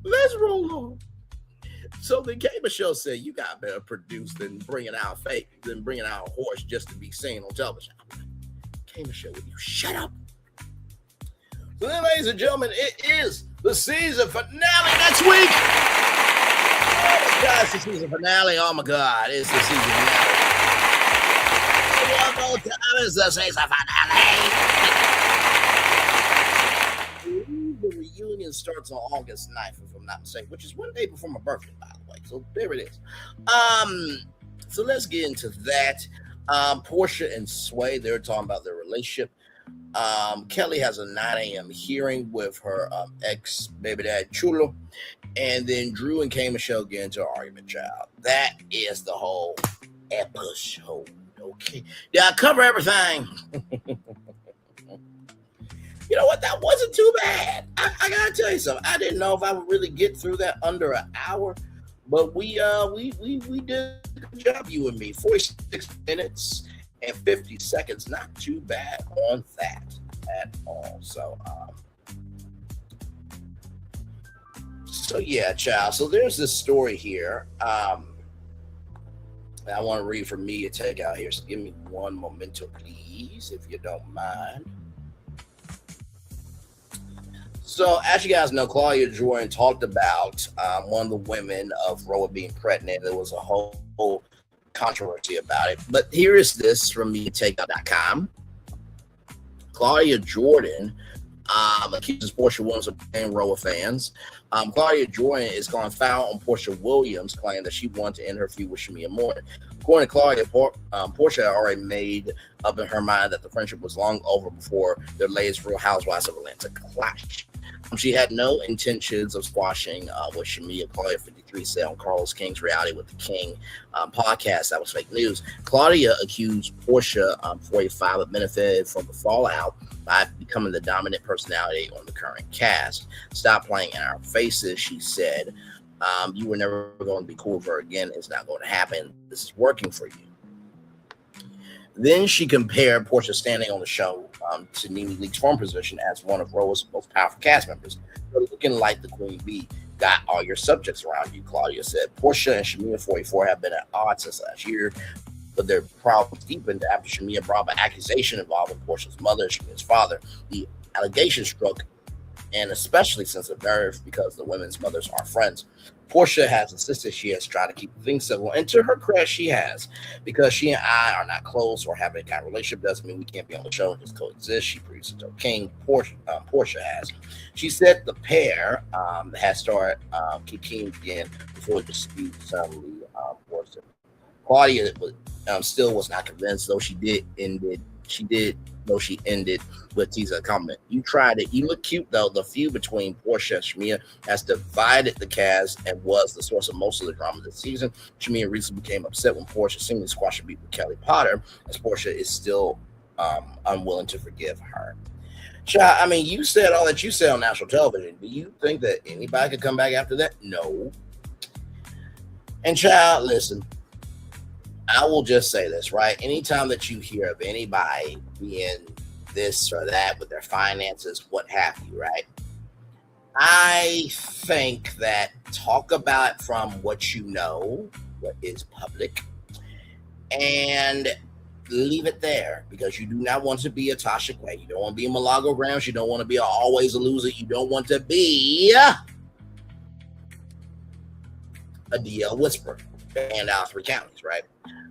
Let's roll on. So the Cable Show said, you got better produce than bringing out a horse just to be seen on television. Cable Show, will you shut up? So then, ladies and gentlemen, it is the season finale next week. Oh my God, it's the season finale. Oh my God, it's the season finale. One more time, it's the season finale. The reunion starts on August 9th, if I'm not mistaken, which is one day before my birthday, by the way. So there it is. So let's get into that. Porsha and Sway, they're talking about their relationship. Kelly has a 9 a.m. hearing with her ex-baby dad, Chulo. And then Drew and K. Michelle get into an argument, child. That is the whole episode, okay? Did I cover everything? You know what? That wasn't too bad. I gotta tell you something. I didn't know if I would really get through that under an hour, but we did a good job, you and me. 46 minutes and 50 seconds. Not too bad on that at all. So yeah, child. So there's this story here. I want to read from me to take out here. So give me one memento, please, if you don't mind. So as you guys know, Claudia Jordan talked about one of the women of Roa being pregnant. There was a whole controversy about it. But here is this from me, takeout.com. Claudia Jordan accuses Porsha Williams of playing Roa fans. Claudia Jordan is going foul on Porsha Williams, claiming that she wanted to end her feud with Shamia Morton. According to Claudia, Porsha had already made up in her mind that the friendship was long over before their latest Real Housewives of Atlanta clash. She had no intentions of squashing what Shamia, Claudia 53 said on Carlos King's Reality with the King podcast. That was fake news. Claudia accused Porsha 45 of benefited from the fallout by becoming the dominant personality on the current cast. Stop playing in our faces, she said. You were never going to be cool with her again. It's not going to happen. This is working for you. Then she compared Porsha standing on the show to Nene Leakes' former position as one of Roa's most powerful cast members. You're looking like the queen bee. Got all your subjects around you, Claudia said. Porsha and Shamia 44 have been at odds since last year, but their problems deepened after Shamia brought up an accusation involving Porsha's mother and Shamia's father. The allegation struck, and especially sensitive because the women's mothers are friends. Porsha has insisted she has tried to keep things civil, and to her credit, she has. Because she and I are not close or have any kind of relationship doesn't mean we can't be on the show and just coexist. She produces her King. Porsha has. She said the pair has started kicking again before the dispute suddenly Porsha. Claudia still was not convinced, though she ended with teasing a comment. You tried it. You look cute, though. The feud between Porsha and Shamia has divided the cast and was the source of most of the drama this season. Shamia recently became upset when Porsha seemingly squashed a beat with Kelly Potter, as Porsha is still unwilling to forgive her. Child, I mean, you said all that you said on national television. Do you think that anybody could come back after that? No. And child, listen, I will just say this, right? Anytime that you hear of anybody being this or that with their finances, what have you, right? I think that talk about it from what you know, what is public, and leave it there, because you do not want to be a Tasha Quay. You don't want to be a Milagro Grams. You don't want to be always a loser. You don't want to be a DL Whisperer. and out 3 counties, right?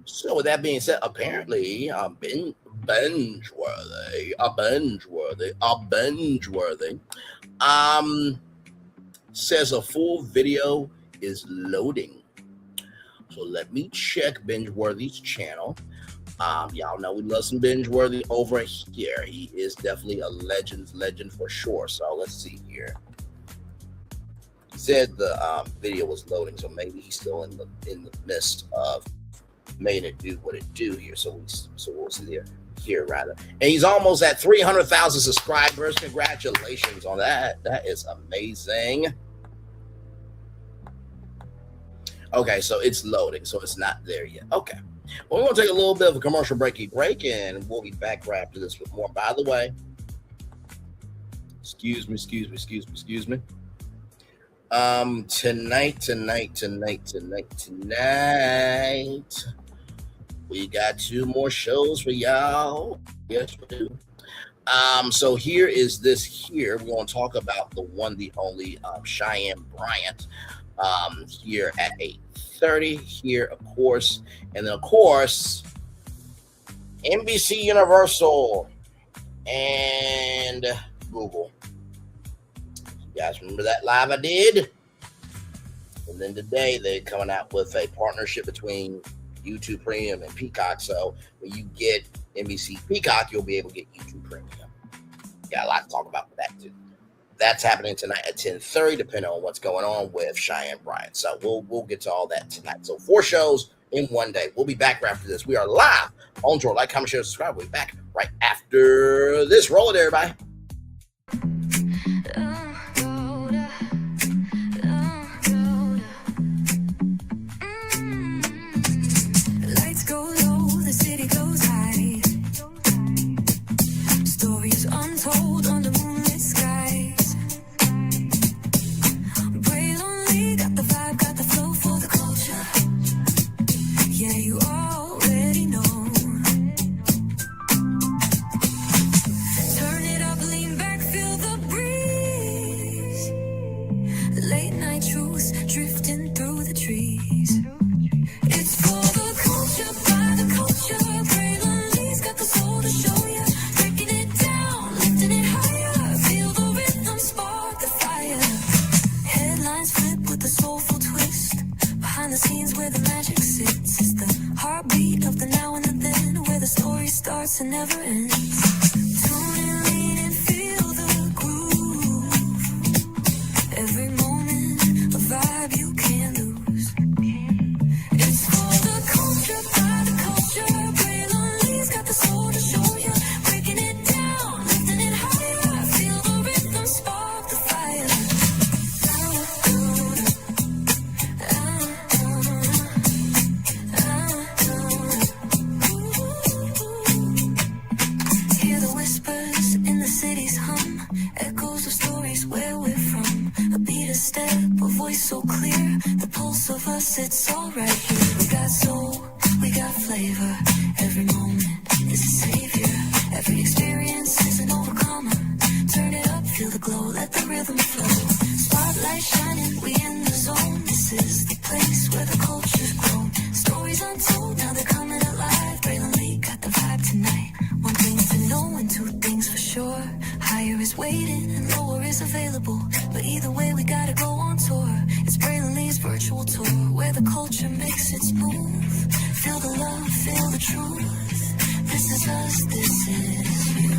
So with that being said, apparently binge-worthy, says a full video is loading. So let me check Binge-worthy's channel. Y'all know we love some Binge-worthy over here. He is definitely a legend for sure. So let's see here. He said the video was loading, so maybe he's still in the midst of making it do what it do here. So we'll see here rather. And he's almost at 300,000 subscribers. Congratulations on that. That is amazing. Okay, so it's loading, so it's not there yet. Okay. Well, we're going to take a little bit of a commercial break, and we'll be back right after this with more. By the way, excuse me. Tonight, we got 2 more shows for y'all. Yes, we do. So here is this here. We're going to talk about the one, the only Cheyenne Bryant here at 8:30 here, of course. And then, of course, NBC Universal and Google. You guys remember that live I did? And then today they're coming out with a partnership between YouTube Premium and Peacock. So when you get NBC Peacock, you'll be able to get YouTube Premium. Got a lot to talk about with that too. That's happening tonight at 10:30, depending on what's going on with Cheyenne Bryant. So we'll get to all that tonight. So 4 shows in one day. We'll be back right after this. We are live on Joy. Like, comment, share, subscribe. We'll be back right after this. Roll it, everybody. Lights go low, the city goes high. Stories untold under moonlit skies. Pray lonely, got the vibe, got the flow for the culture. Yeah, you already know. Turn it up, lean back, feel the breeze. Late night truths drifting through the trees. It's for the culture, by the culture. Braylon got the soul to show ya. Breaking it down, lifting it higher. Feel the rhythm, spark the fire. Headlines flip with a soulful twist. Behind the scenes where the magic sits. It's the heartbeat of the now and the then. Where the story starts and never ends. Tune in, lean and feel the groove. Every moment, a vibe you can't lose. It's for the culture, by the culture. Braylon got the soul to show ya. Breaking it down, lifting it higher. Feel the rhythm, spark the fire. Hear the whispers in the city's hum. Echoes of stories where we're from. A beat, a step, a voice so clear. The pulse of us, it's all right here. We got soul, we got flavor. Every moment is a savior. Every experience is an overcomer. Turn it up, feel the glow, let the rhythm flow. Spotlight shining, we in the zone. This is the place where the culture's grown. Stories untold, now they're coming alive. Braylon Lee got the vibe tonight. One thing to know and 2 things for sure. Higher is waiting and lower is available. But either way, we gotta go on tour. It's Braylon Lee's virtual tour, where the culture makes its move. Feel the love, feel the truth. This is us, this is you.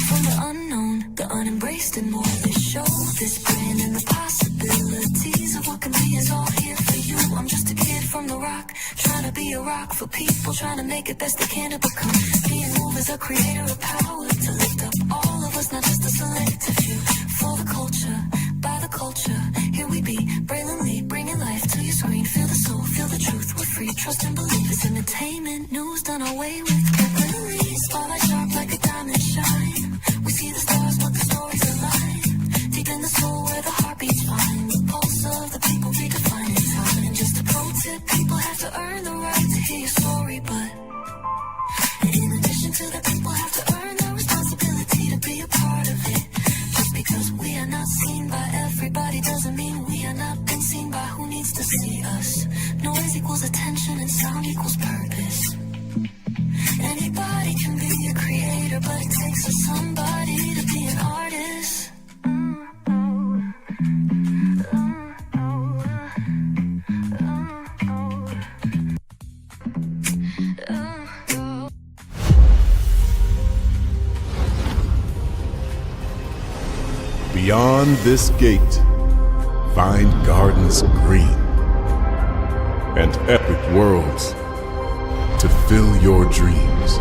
From the unknown, the unembraced and more. This show, this brand and the possibilities of what can be is all here for you. I'm just a kid from the rock, trying to be a rock for people, trying to make it best they can to become. Being moved as a creator of power to lift up all of us, not just a selective few. For the culture, by the culture, here we be. Braylon Lee, bringing life to your screen. Feel the soul, feel the truth. We're free, trust and believe. It's entertainment, news done away with. Braylon Lee, spotlight sharp like a diamond shine. We see the stars, but the stories align. Deep in the soul where the heartbeats find. The pulse of the people redefining time. And just a pro tip, people have to earn the right to hear your story. But in addition to that, people have to earn the responsibility to be a part of it. Just because we are not seen by everybody doesn't mean we are not been seen by who needs to see us. Noise equals attention and sound equals purpose. Anybody can be a creator, but it takes somebody to be an artist. Beyond this gate, find gardens green and epic worlds to fill your dreams.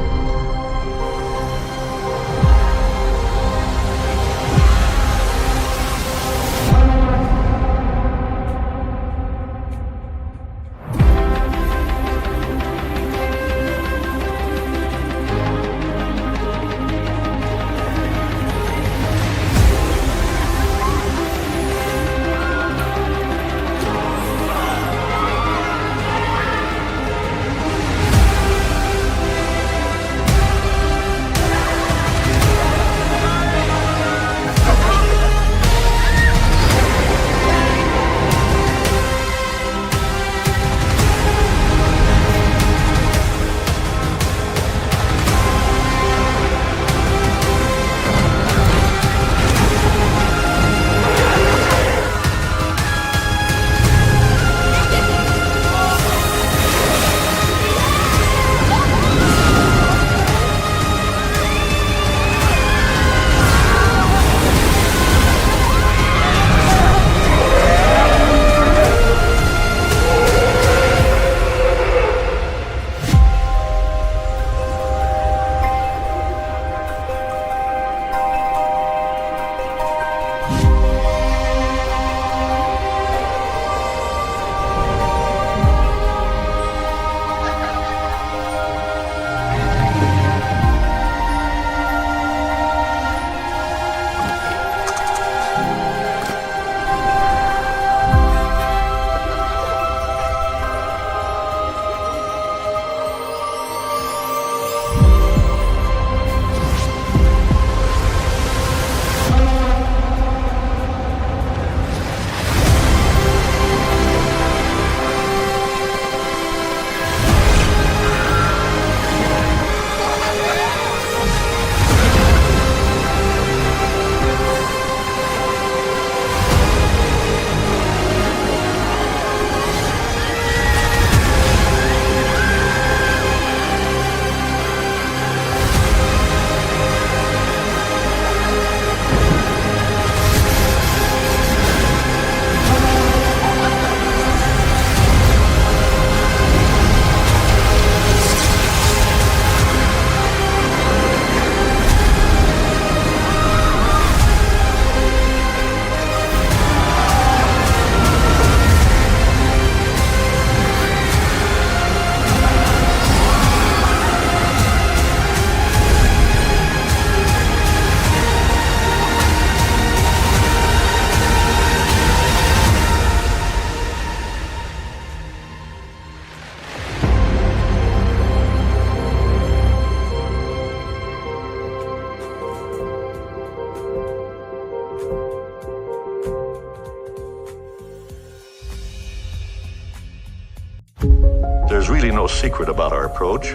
There's really no secret about our approach.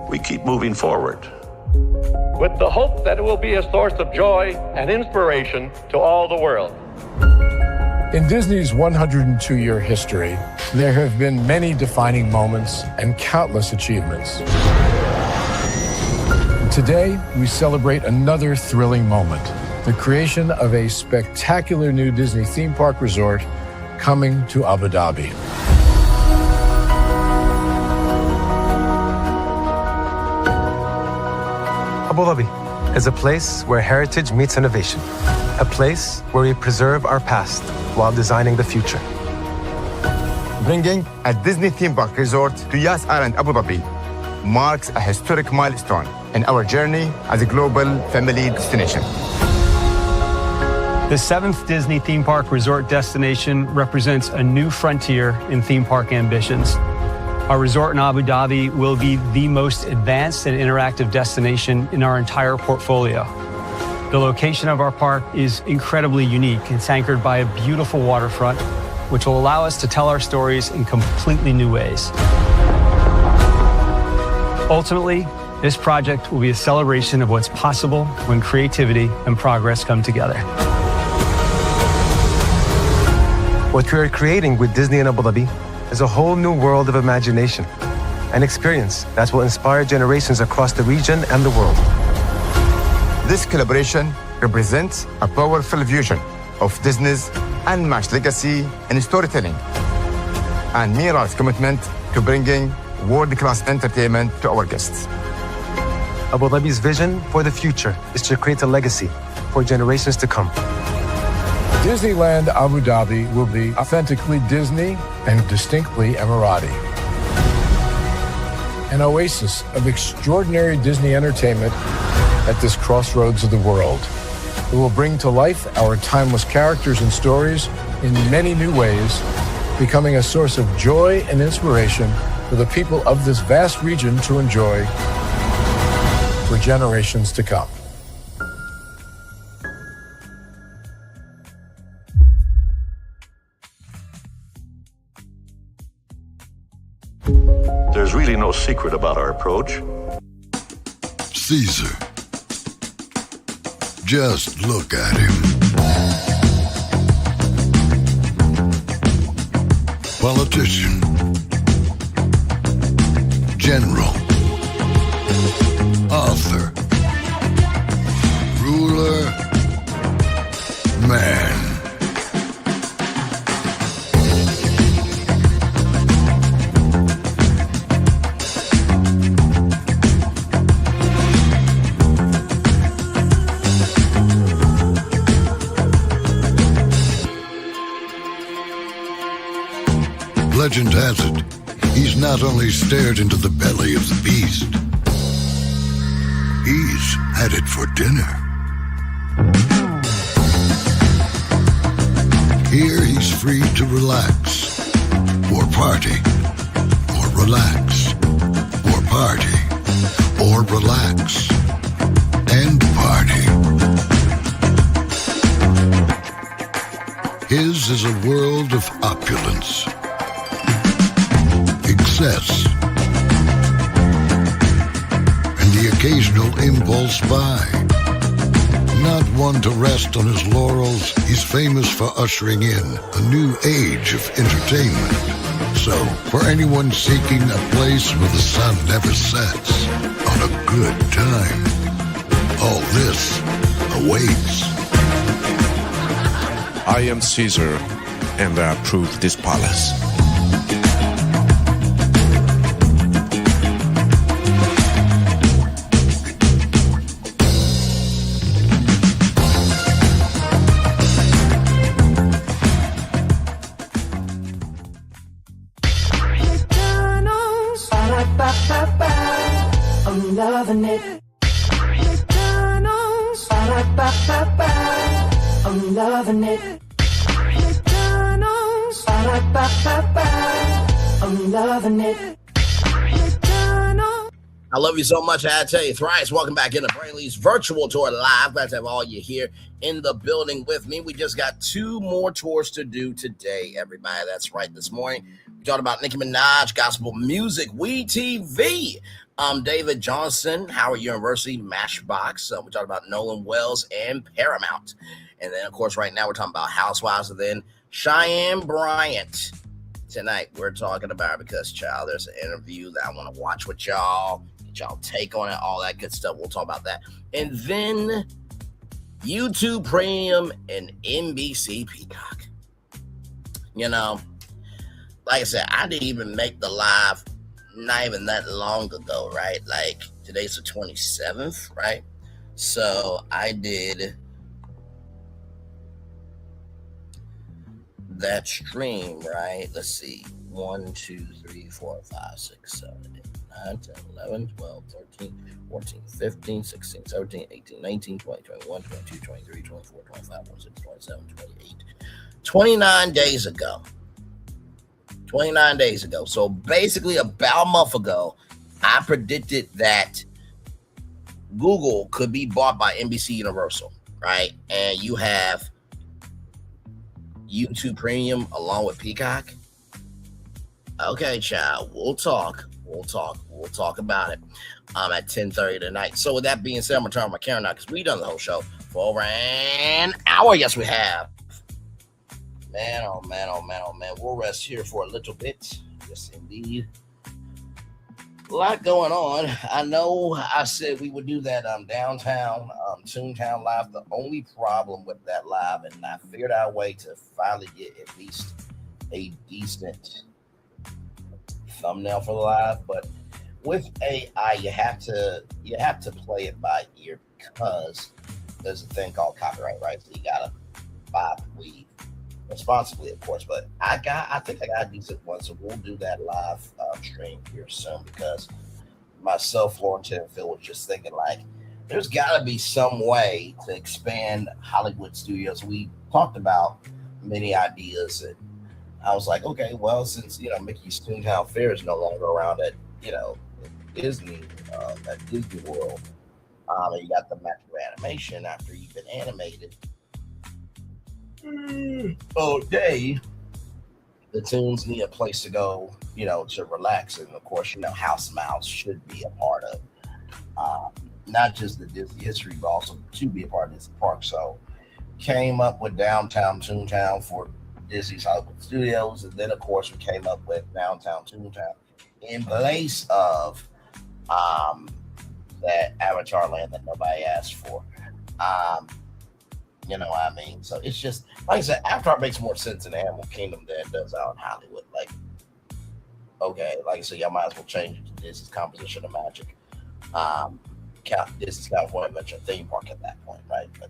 We keep moving forward, with the hope that it will be a source of joy and inspiration to all the world. In Disney's 102-year history, there have been many defining moments and countless achievements. Today, we celebrate another thrilling moment, the creation of a spectacular new Disney theme park resort coming to Abu Dhabi. Abu Dhabi is a place where heritage meets innovation, a place where we preserve our past while designing the future. Bringing a Disney theme park resort to Yas Island, Abu Dhabi marks a historic milestone in our journey as a global family destination. The 7th Disney theme park resort destination represents a new frontier in theme park ambitions. Our resort in Abu Dhabi will be the most advanced and interactive destination in our entire portfolio. The location of our park is incredibly unique. It's anchored by a beautiful waterfront, which will allow us to tell our stories in completely new ways. Ultimately, this project will be a celebration of what's possible when creativity and progress come together. What we are creating with Disney in Abu Dhabi is a whole new world of imagination, an experience that will inspire generations across the region and the world. This collaboration represents a powerful fusion of Disney's unmatched legacy in storytelling and Mira's commitment to bringing world-class entertainment to our guests. Abu Dhabi's vision for the future is to create a legacy for generations to come. Disneyland Abu Dhabi will be authentically Disney and distinctly Emirati. An oasis of extraordinary Disney entertainment at this crossroads of the world. It will bring to life our timeless characters and stories in many new ways, becoming a source of joy and inspiration for the people of this vast region to enjoy for generations to come. There's really no secret about our approach. Caesar. Just look at him. Politician. General. Author. Ruler. Man. Legend has it, he's not only stared into the belly of the beast, he's had it for dinner. Here he's free to relax, or party, or relax, or party, or relax, and party. His is a world of opulence, excess, and the occasional impulse buy. Not one to rest on his laurels, he's famous for ushering in a new age of entertainment. So, for anyone seeking a place where the sun never sets on a good time, all this awaits. I am Caesar, and I approve this palace. I'm loving it. McDonald's. I'm loving it. McDonald's. I'm loving it. I love you so much. I had to tell you thrice. Welcome back into Brainley's virtual tour live. Glad to have all you here in the building with me. We just got 2 more tours to do today, everybody. That's right. This morning, we talked about Nicki Minaj, gospel music, We TV, David Johnson, Howard University, Mashbox. We talked about Nolan Wells and Paramount. And then, of course, right now we're talking about Housewives and then Cheyenne Bryant. Tonight, we're talking about because, child, there's an interview that I want to watch with y'all. Get y'all take on it, all that good stuff. We'll talk about that. And then YouTube Premium and NBC Peacock. You know, like I said, I didn't even make the live not even that long ago, right? Like, today's the 27th, right? So I did that stream, right? Let's see. 1, 2, 3, 4, 5, 6, 7, 8, 9, 10, 11, 12, 13, 14, 15, 16, 17, 18, 19, 20, 21, 22, 23, 24, 25, 26, 27, 28. 29 days ago. 29 days ago. So basically about a month ago, I predicted that Google could be bought by NBC Universal, right? And you have YouTube Premium along with Peacock? Okay, child, we'll talk about it at 10:30 tonight. So with that being said, I'm gonna turn on my camera now because we done the whole show for over an hour. Yes, we have. Man, oh man. We'll rest here for a little bit. Yes, indeed. A lot going on. I know I said we would do that downtown Toontown live. The only problem with that live, and I figured out a way to finally get at least a decent thumbnail for the live, but with AI you have to play it by ear because there's a thing called copyright rights. So you gotta buy the weed responsibly, of course. But I think I got a decent one, so we'll do that live stream here soon because myself, Florentine, and Phil was just thinking like there's got to be some way to expand Hollywood studios. We talked about many ideas, and I was like, okay, well, since Mickey's Toontown Fair is no longer around at Disney at Disney World, and you got the magical animation after you've been animated all day, the Toons need a place to go, to relax. And of course, House Mouse should be a part of not just the Disney history, but also to be a part of this park. So came up with Downtown Toontown for Disney's Hollywood Studios, and then of course we came up with Downtown Toontown in place of that Avatar land that nobody asked for. You know what I mean? So it's just, like I said, Avatar makes more sense in Animal Kingdom than it does out in Hollywood. Like, okay, like I said, y'all might as well change it to Disney's Composition of Magic. Disney's California Adventure theme park at that point, right? But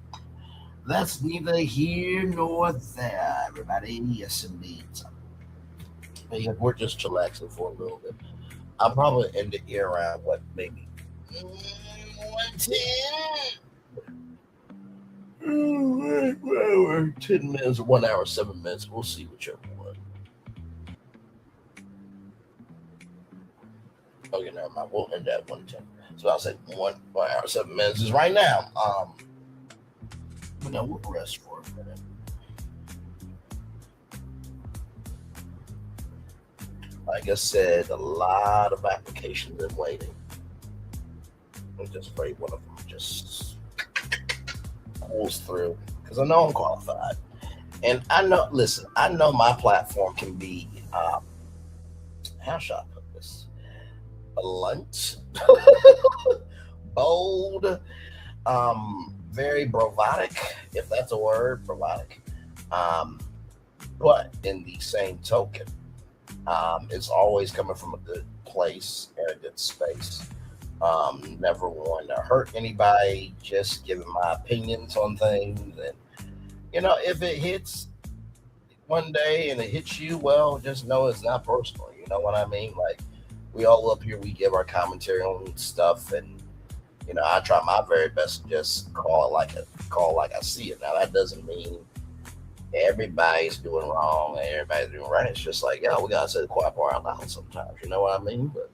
that's neither here nor there, everybody. Yes, indeed. So, yeah, we're just chillaxing for a little bit. I'll probably end it here around, maybe 110? 10 minutes or 1 hour, 7 minutes. We'll see whichever one. Okay, never mind. We'll end at 110. So I'll say 1 hour, 7 minutes is right now. But now we'll rest for a minute. Like I said, a lot of applications in waiting. I'm just afraid one of them just pulls through because I know I'm qualified, and I know my platform can be how should I put this, blunt, bold, very bravadic, if that's a word, bravadic, but in the same token, it's always coming from a good place and a good space. Never want to hurt anybody, just giving my opinions on things. And, if it hits one day and it hits you, well, just know it's not personal. You know what I mean? Like, we all up here, we give our commentary on stuff. And, I try my very best to just call it like I see it. Now, that doesn't mean everybody's doing wrong and everybody's doing right. It's just like, we got to say the quiet part out loud sometimes. You know what I mean? But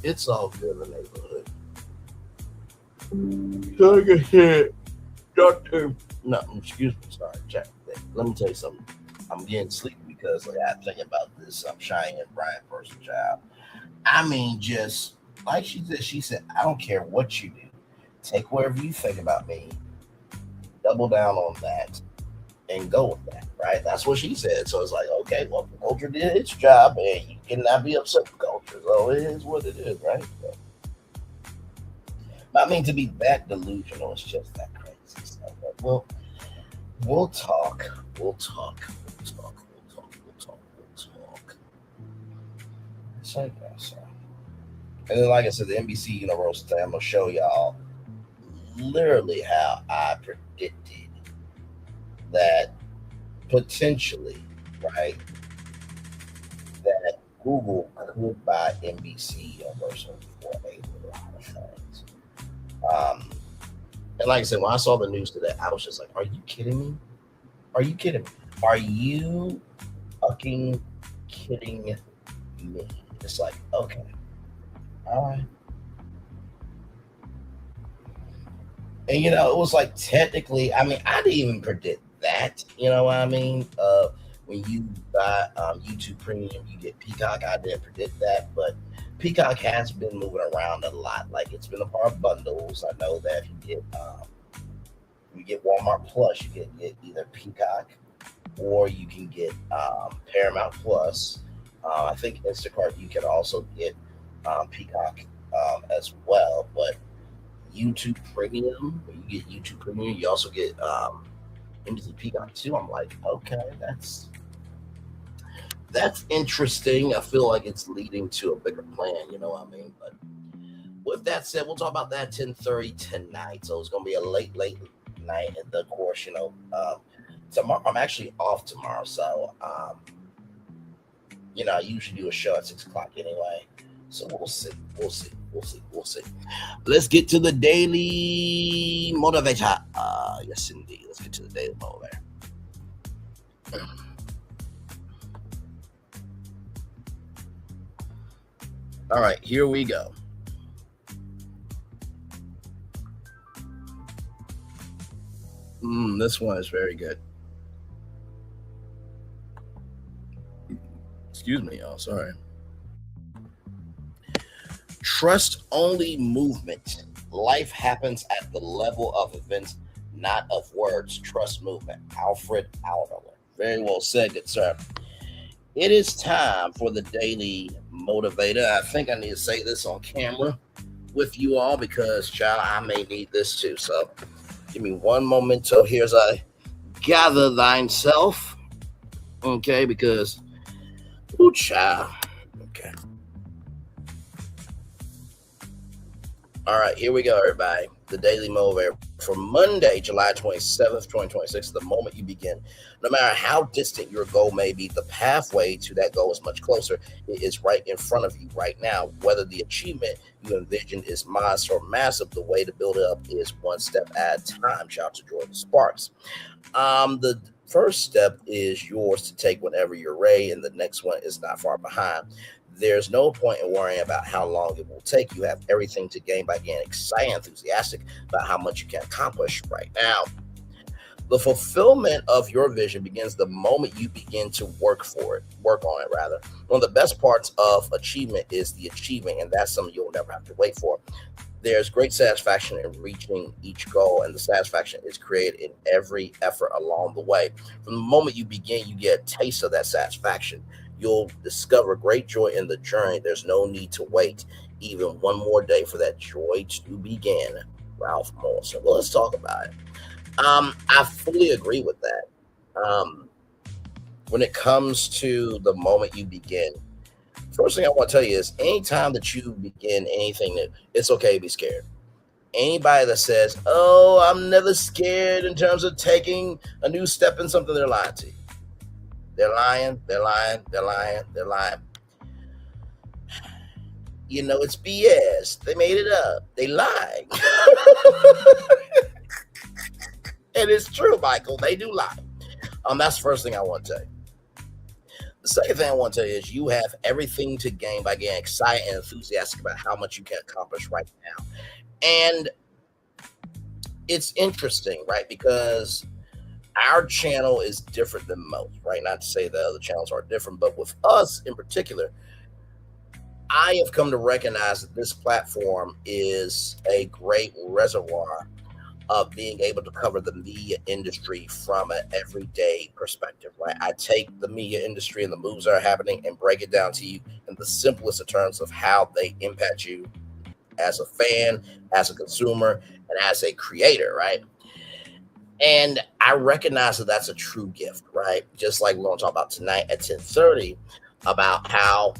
it's all good in the neighborhood. So like I said, Jack. Let me tell you something. I'm getting sleepy because I think about this. I'm Cheyenne Bryant person, child. I mean, just like she said, I don't care what you do. Take whatever you think about me, double down on that, and go with that, right? That's what she said. So it's like, okay, well, the culture did its job, and you cannot be upset with culture. So it is what it is, right? So, I mean, to be that delusional is just that crazy. So, but we'll talk. So, and then, like I said, the NBC Universal thing, I'm going to show y'all literally how I predicted that potentially, right, that Google could buy NBC Universal for a lot of things. And like I said, when I saw the news today, I was just like, are you kidding me? Are you kidding me? Are you fucking kidding me? It's like, okay. All right. And it was like technically, I mean, I didn't even predict that. You know what I mean? When you buy YouTube Premium, you get Peacock. I didn't predict that, but Peacock has been moving around a lot. Like, it's been a part of bundles. I know that if you get Walmart Plus, you can get either Peacock or you can get Paramount Plus. I think Instacart, you can also get Peacock as well. But YouTube Premium, when you get YouTube Premium, you also get NBC Peacock too. I'm like, okay, that's interesting. I feel like it's leading to a bigger plan, you know what I mean? But with that said, we'll talk about that at 10:30 tonight. So it's gonna be a late night, and of course, you know, tomorrow I'm actually off tomorrow, so you know, I usually do a show at 6 o'clock anyway. So we'll see. Let's get to the daily motivator. Yes, indeed. Let's get to the daily motivator. All right, here we go. This one is very good. Excuse me, y'all. Sorry. Trust only movement. Life happens at the level of events, not of words. Trust movement. Alfred Alderler. Very well said, good sir. It is time for the daily motivator. I think I need to say this on camera with you all because, child, I may need this too. So give me one moment. So here's I gather thyself. Okay, because, ooh, child. Okay. All right, here we go, everybody. The Daily Motivator for Monday, July 27th, 2026, the moment you begin. No matter how distant your goal may be, the pathway to that goal is much closer. It is right in front of you right now. Whether the achievement you envision is modest or massive, the way to build it up is one step at a time. Shout out to Jordan Sparks. The first step is yours to take whenever you're ready, and the next one is not far behind. There's no point in worrying about how long it will take. You have everything to gain by getting excited and enthusiastic about how much you can accomplish right now. The fulfillment of your vision begins the moment you begin to work on it. One of the best parts of achievement is the achievement, and that's something you'll never have to wait for. There's great satisfaction in reaching each goal, and the satisfaction is created in every effort along the way. From the moment you begin, you get a taste of that satisfaction. You'll discover great joy in the journey. There's no need to wait even one more day for that joy to begin. Ralph Morrison. Well, let's talk about it. I fully agree with that. When it comes to the moment you begin, first thing I want to tell you is anytime that you begin anything new, it's okay to be scared. Anybody that says, oh, I'm never scared in terms of taking a new step in something, they're lying to you. They're lying. You know, it's BS. They made it up. They lied. And it's true, Michael. They do lie. That's the first thing I want to tell you. The second thing I want to tell you is you have everything to gain by getting excited and enthusiastic about how much you can accomplish right now. And it's interesting, right? Because our channel is different than most, right? Not to say that other channels are different, but with us in particular, I have come to recognize that this platform is a great reservoir of being able to cover the media industry from an everyday perspective, right? I take the media industry and the moves that are happening and break it down to you in the simplest of terms of how they impact you as a fan, as a consumer, and as a creator, right? And I recognize that that's a true gift, right? Just like we're going to talk about tonight at 10:30 about how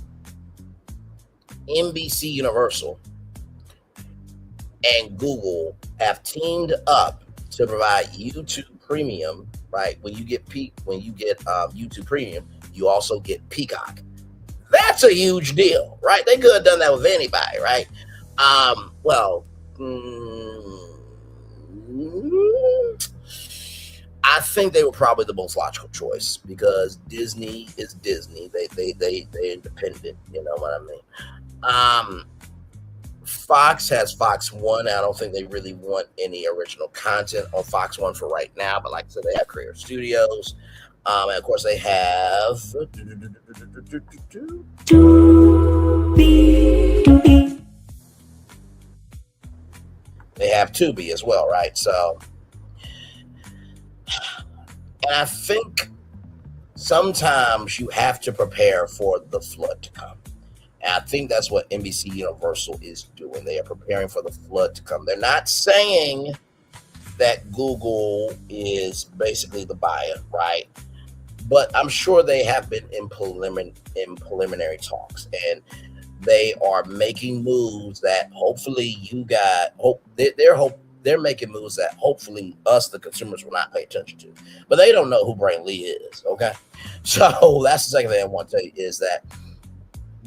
NBC Universal and Google have teamed up to provide YouTube Premium, right? When you get YouTube Premium, you also get Peacock. That's a huge deal, right? They could have done that with anybody, right? I think they were probably the most logical choice because Disney is Disney. They independent, you know what I mean? Fox has Fox One. I don't think they really want any original content on Fox One for right now. But like I said, they have Creator Studios. And of course, they have Tubi as well, right? So, and I think sometimes you have to prepare for the flood to come. And I think that's what NBC Universal is doing. They are preparing for the flood to come. They're not saying that Google is basically the buyer, right? But I'm sure they have been in preliminary talks, and they are making moves that hopefully they're making moves that hopefully us, the consumers, will not pay attention to. But they don't know who Brain Lee is, okay? So that's the second thing I want to tell you is that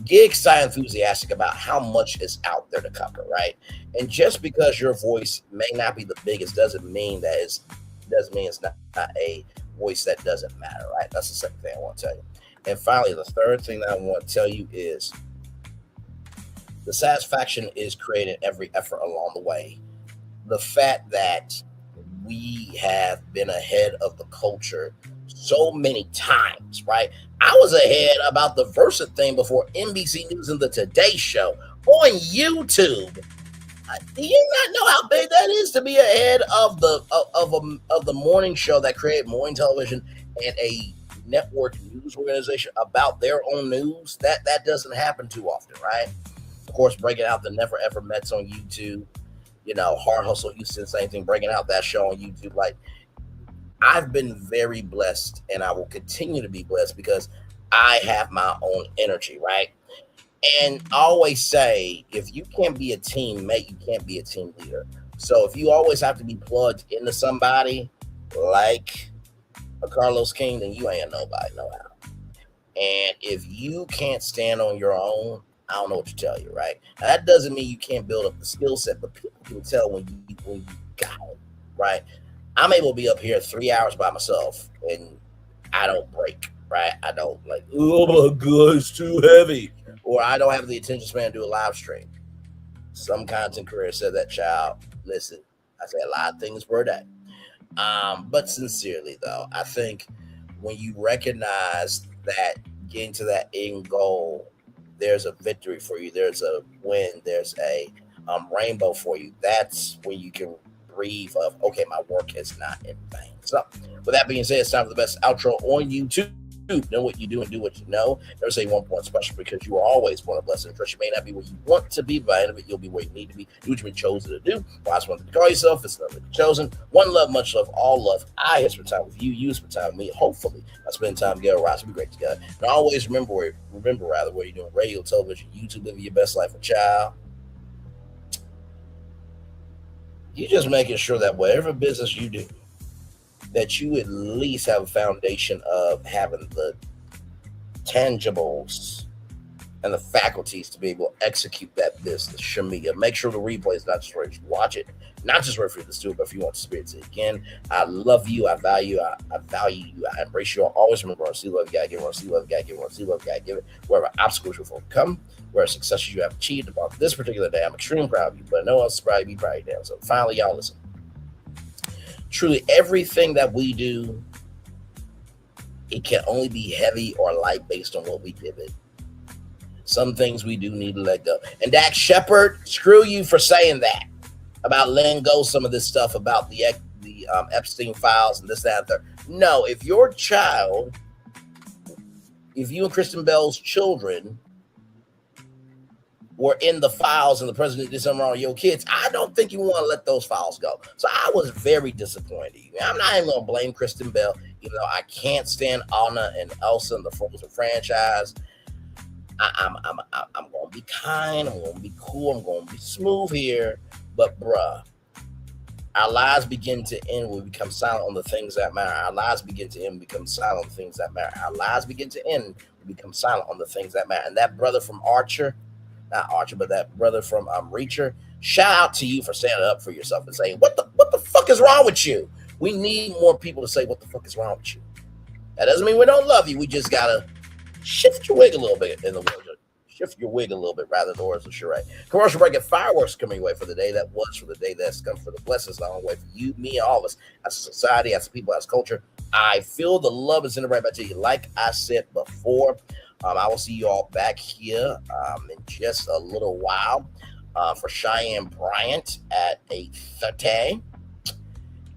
get excited, enthusiastic about how much is out there to cover, right? And just because your voice may not be the biggest doesn't mean it's not a voice that doesn't matter, right? That's the second thing I want to tell you. And finally, the third thing that I want to tell you is the satisfaction is created every effort along the way. The fact that we have been ahead of the culture so many times, right? I was ahead about the Versa thing before NBC News and the Today Show on YouTube. Do you not know how big that is to be ahead of the morning show that created morning television and a network news organization about their own news? That doesn't happen too often, right? Of course, breaking out the Never Ever Mets on YouTube, Hard Hustle Houston, same thing, breaking out that show on YouTube. Like, I've been very blessed, and I will continue to be blessed because I have my own energy, right? And I always say, if you can't be a teammate, you can't be a team leader. So if you always have to be plugged into somebody like a Carlos King, then you ain't nobody, no how. And if you can't stand on your own, I don't know what to tell you, right? Now, that doesn't mean you can't build up the skill set, but people can tell when you got it, right? I'm able to be up here 3 hours by myself, and I don't break, right? I don't oh my God, it's too heavy. Or I don't have the attention span to do a live stream. Some content creator said that, child, listen, I say a lot of things per day. But sincerely, though, I think when you recognize that getting to that end goal, there's a victory for you, there's a win, there's a rainbow for you, that's when you can breathe of, okay, my work is not in vain. So with that being said, it's time for the best outro on YouTube. Know what you do and do what you know. Never say 1 point special because you are always born a blessing. First, you may not be where you want to be, but by the end of it, you'll be where you need to be. Do what you've been chosen to do. Last one to call yourself. It's never been chosen. One love, much love, all love. I have spent time with you. You spend time with me. Hopefully, I spend time together. Rise to be great together. And always remember where you're doing radio, television, YouTube, living your best life, a child. You just making sure that whatever business you do, that you at least have a foundation of having the tangibles and the faculties to be able to execute that business. Shamia, make sure the replay is not just where you watch it, not just where for you to do it, but if you want to experience it again. I love you. I value you. I embrace you. I always remember, see love, you gotta give it. See love, you gotta give it. See love, you gotta give it. Wherever obstacles will overcome, where successes you have achieved upon this particular day, I'm extremely proud of you, but no one's proud to be proud of you now. So finally, y'all listen. Truly, everything that we do, it can only be heavy or light based on what we pivot. Some things we do need to let go. And Dax Shepard, screw you for saying that about letting go some of this stuff about the Epstein files and this, that, and third. No, if you and Kristen Bell's children were in the files and the president did something wrong with your kids, I don't think you want to let those files go. So I was very disappointed. I'm not even going to blame Kristen Bell, even though I can't stand Anna and Elsa and the Frozen franchise. I'm going to be kind. I'm going to be cool. I'm going to be smooth here. But bruh, our lives begin to end when we become silent on the things that matter. Our lives begin to end when we become silent on the things that matter. Our lives begin to end when we become silent on the things that matter. And that brother from that brother from Reacher, shout out to you for standing up for yourself and saying, what the fuck is wrong with you? We need more people to say, what the fuck is wrong with you? That doesn't mean we don't love you. We just gotta shift your wig a little bit in the world. shift your wig a little bit rather than words of charade. Commercial break and fireworks coming away for the day that was, for the day that's come, for the blessings on the way for you, me, and all of us as a society, as a people, as a culture. I feel the love is in the right back to you. Like I said before, I will see you all back here in just a little while for Cheyenne Bryant at 8:30.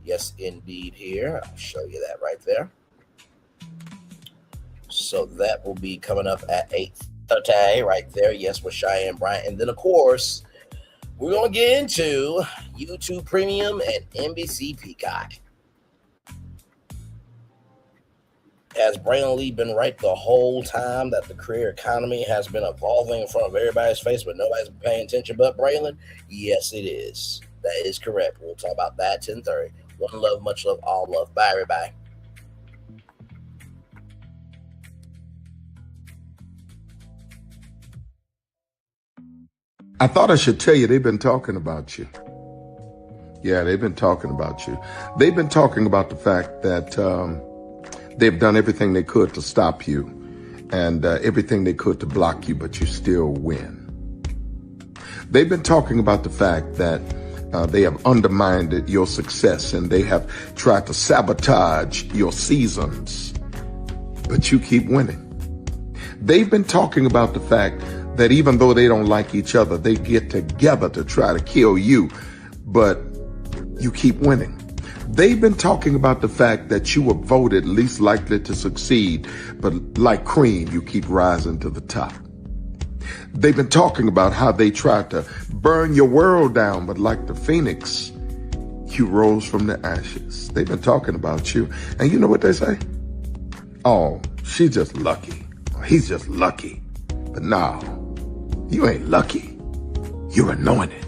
Yes, indeed. Here, I'll show you that right there. So that will be coming up at 8:30 right there. Yes, with Cheyenne Bryant. And then, of course, we're going to get into YouTube Premium and NBC Peacock. Has Braylon Lee been right the whole time that the career economy has been evolving in front of everybody's face, but nobody's been paying attention but Braylon? Yes, it is. That is correct. We'll talk about that at 10:30. One love, much love, all love. Bye, everybody. I thought I should tell you they've been talking about you. Yeah, they've been talking about you. They've been talking about the fact that they've done everything they could to stop you and everything they could to block you, but you still win. They've been talking about the fact that they have undermined your success and they have tried to sabotage your seasons, but you keep winning. They've been talking about the fact that even though they don't like each other, they get together to try to kill you, but you keep winning. They've been talking about the fact that you were voted least likely to succeed, but like cream, you keep rising to the top. They've been talking about how they tried to burn your world down, but like the phoenix, you rose from the ashes. They've been talking about you. And you know what they say? Oh, she's just lucky. He's just lucky. But no, you ain't lucky. You're anointed.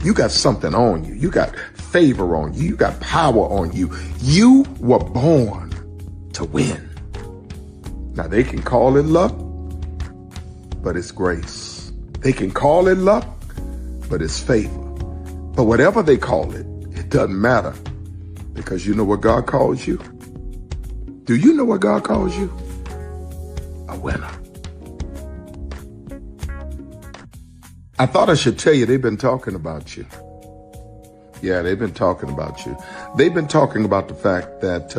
You got something on you. You got favor on you. You got power on you. You were born to win. Now they can call it luck, but it's grace. They can call it luck, but it's favor. But whatever they call it, it doesn't matter, because you know what God calls you? Do you know what God calls you? A winner. I thought I should tell you they've been talking about you. Yeah, they've been talking about you. They've been talking about the fact that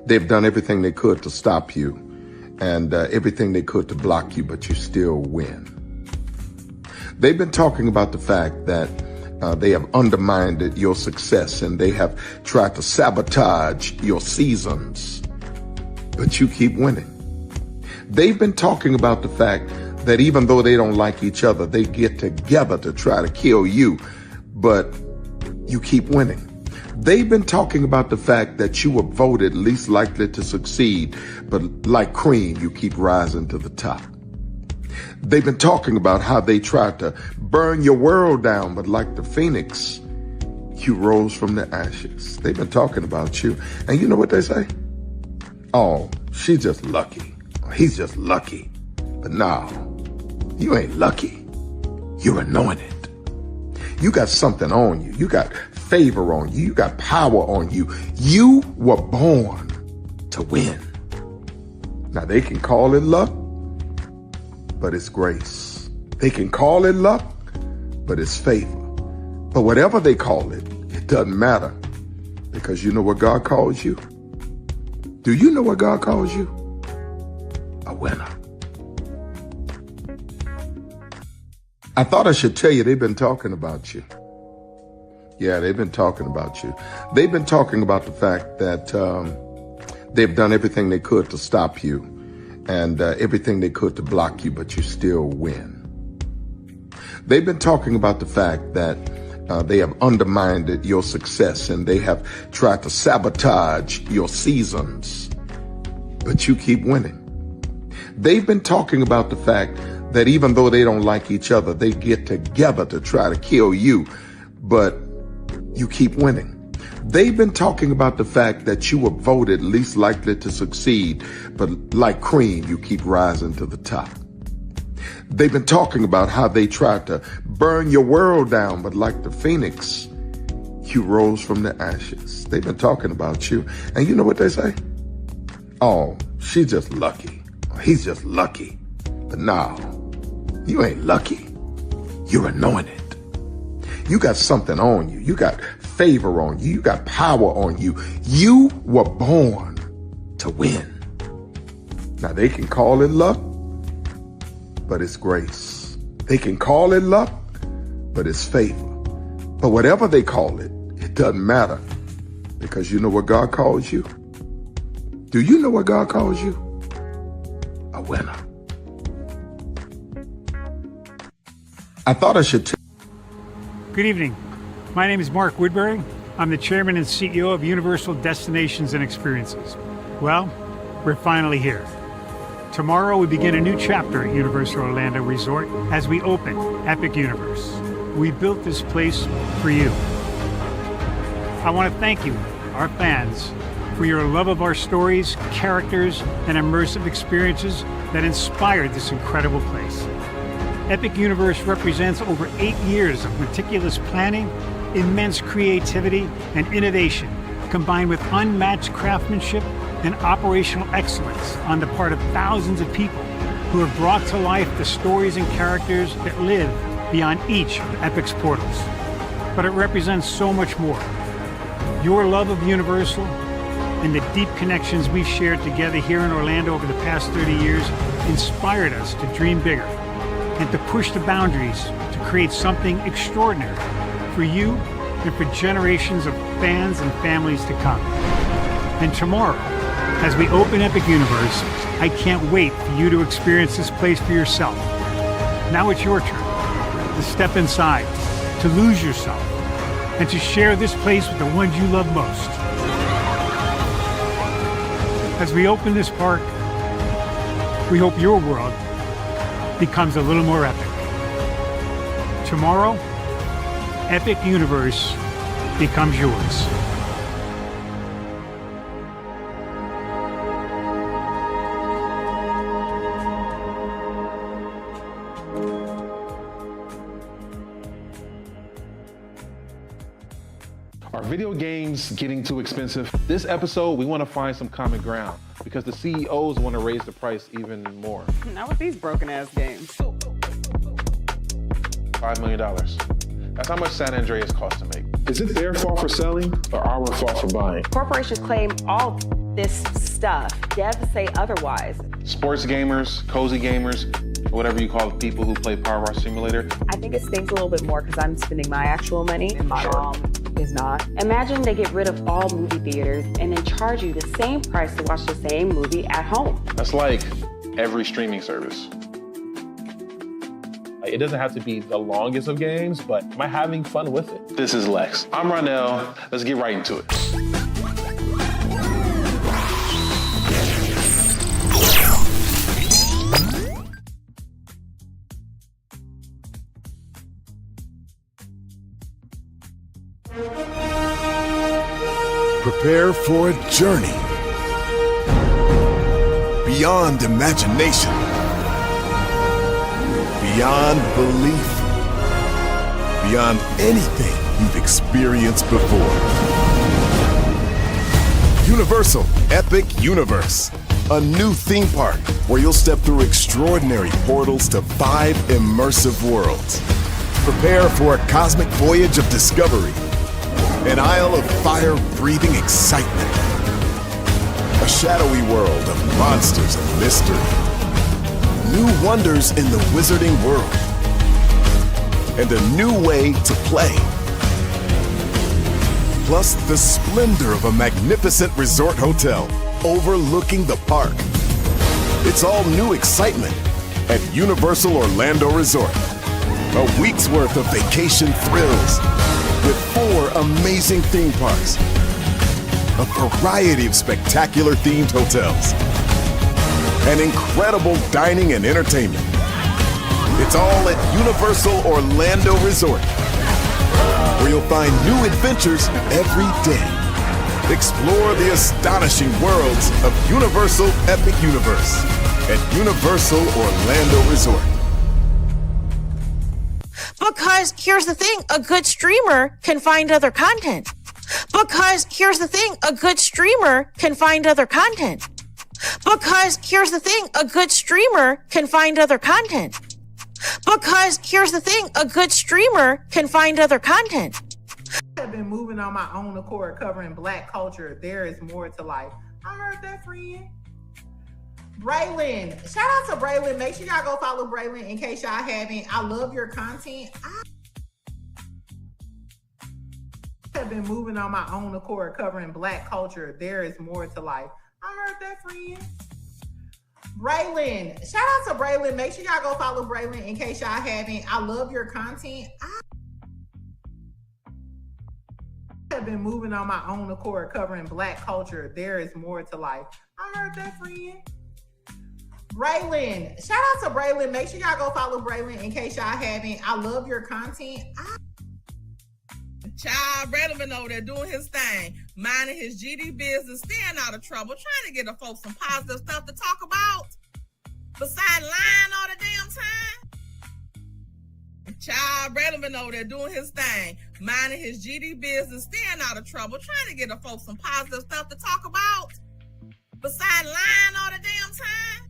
they've done everything they could to stop you and everything they could to block you, but you still win. They've been talking about the fact that they have undermined your success and they have tried to sabotage your seasons, but you keep winning. They've been talking about the fact that even though they don't like each other, they get together to try to kill you, but you keep winning. They've been talking about the fact that you were voted least likely to succeed, but like cream, you keep rising to the top. They've been talking about how they tried to burn your world down, but like the phoenix, you rose from the ashes. They've been talking about you. And you know what they say? Oh, she's just lucky. He's just lucky. But no, you ain't lucky. You're anointed. You got something on you. You got favor on you. You got power on you. You were born to win. Now they can call it luck, but it's grace. They can call it luck, but it's favor. But whatever they call it, it doesn't matter, because you know what God calls you? Do you know what God calls you? A winner. I thought I should tell you they've been talking about you. Yeah, they've been talking about you. They've been talking about the fact that they've done everything they could to stop you and everything they could to block you, but you still win. They've been talking about the fact that they have undermined your success and they have tried to sabotage your seasons, but you keep winning. They've been talking about the fact that even though they don't like each other, they get together to try to kill you, but you keep winning. They've been talking about the fact that you were voted least likely to succeed, but like cream, you keep rising to the top. They've been talking about how they tried to burn your world down, but like the phoenix, you rose from the ashes. They've been talking about you. And you know what they say? Oh, she's just lucky. He's just lucky. But now, you ain't lucky. You're anointed. You got something on you. You got favor on you. You got power on you. You were born to win. Now, they can call it luck, but it's grace. They can call it luck, but it's favor. But whatever they call it, it doesn't matter, because you know what God calls you? Do you know what God calls you? A winner. I thought I should Good evening. My name is Mark Woodbury. I'm the chairman and CEO of Universal Destinations and Experiences. Well, we're finally here. Tomorrow we begin a new chapter at Universal Orlando Resort as we open Epic Universe. We built this place for you. I want to thank you, our fans, for your love of our stories, characters, and immersive experiences that inspired this incredible place. Epic Universe represents over 8 years of meticulous planning, immense creativity, and innovation, combined with unmatched craftsmanship and operational excellence on the part of thousands of people who have brought to life the stories and characters that live beyond each of Epic's portals. But it represents so much more. Your love of Universal and the deep connections we've shared together here in Orlando over the past 30 years inspired us to dream bigger and to push the boundaries to create something extraordinary for you and for generations of fans and families to come. And tomorrow, as we open Epic Universe, I can't wait for you to experience this place for yourself. Now it's your turn to step inside, to lose yourself, and to share this place with the ones you love most. As we open this park, we hope your world becomes a little more epic. Tomorrow, Epic Universe becomes yours. Are video games getting too expensive? This episode, we want to find some common ground because the CEOs want to raise the price even more. Not with these broken ass games. $5 million. That's how much San Andreas costs to make. Is it their fault for selling or our fault for buying? Corporations claim all this stuff. Devs say otherwise. Sports gamers, cozy gamers, whatever you call people who play Power Wash Simulator. I think it stings a little bit more because I'm spending my actual money and my mom is not. Imagine they get rid of all movie theaters and then charge you the same price to watch the same movie at home. That's like every streaming service. It doesn't have to be the longest of games, but am I having fun with it? This is Lex. I'm Ronell. Let's get right into it. Prepare for a journey beyond imagination, beyond belief, beyond anything you've experienced before. Universal Epic Universe, a new theme park where you'll step through extraordinary portals to 5 immersive worlds. Prepare for a cosmic voyage of discovery, an isle of fire-breathing excitement, a shadowy world of monsters and mystery, new wonders in the wizarding world, and a new way to play. Plus the splendor of a magnificent resort hotel overlooking the park. It's all new excitement at Universal Orlando Resort. A week's worth of vacation thrills with 4 amazing theme parks, a variety of spectacular themed hotels, and incredible dining and entertainment. It's all at Universal Orlando Resort, where you'll find new adventures every day. Explore the astonishing worlds of Universal Epic Universe at Universal Orlando Resort. Because here's the thing, a good streamer can find other content. Because here's the thing, a good streamer can find other content. Because here's the thing, a good streamer can find other content. Because here's the thing, a good streamer can find other content. I have been moving on my own accord, covering Black culture. There is more to life. I heard that, friend. Braylon, shout out to Braylon. Make sure y'all go follow Braylon in case y'all haven't. I love your content. I have been moving on my own accord, covering Black culture. There is more to life. I heard that, friend. Braylon, shout out to Braylon. Make sure y'all go follow Braylon in case y'all haven't. I love your content. I have been moving on my own accord, covering Black culture. There is more to life. I heard that, friend. Braylon, shout out to Braylon. Make sure y'all go follow Braylon in case y'all haven't. I love your content. Child, Braylon been over there doing his thing, minding his GD business, staying out of trouble, trying to get the folks some positive stuff to talk about. Besides lying all the damn time. Child, Braylon been over there doing his thing, minding his GD business, staying out of trouble, trying to get the folks some positive stuff to talk about. Besides lying all the damn time.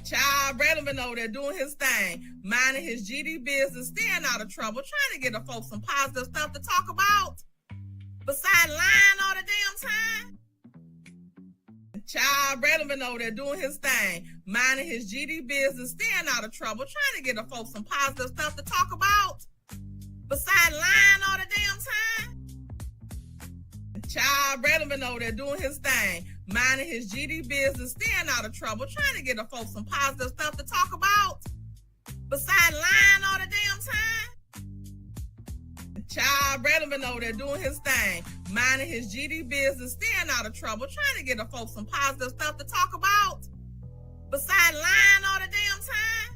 Child, Braylon been over there doing his thing, minding his GD business, staying out of trouble, trying to get the folks some positive stuff to talk about. Besides lying all the damn time. Child, Braylon been over there doing his thing, minding his GD business, staying out of trouble, trying to get the folks some positive stuff to talk about. Besides lying all the damn time. Child, Braylon been over there doing his thing, minding his GD business, staying out of trouble, trying to get the folks some positive stuff to talk about. Besides lying all the damn time. Child, Braylon been over there doing his thing, minding his GD business, staying out of trouble, trying to get the folks some positive stuff to talk about. Besides lying all the damn time.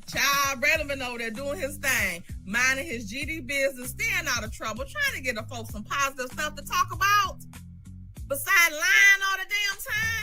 Child, Braylon been over there doing his thing, minding his GD business, staying out of trouble, trying to get the folks some positive stuff to talk about. Besides lying all the damn time.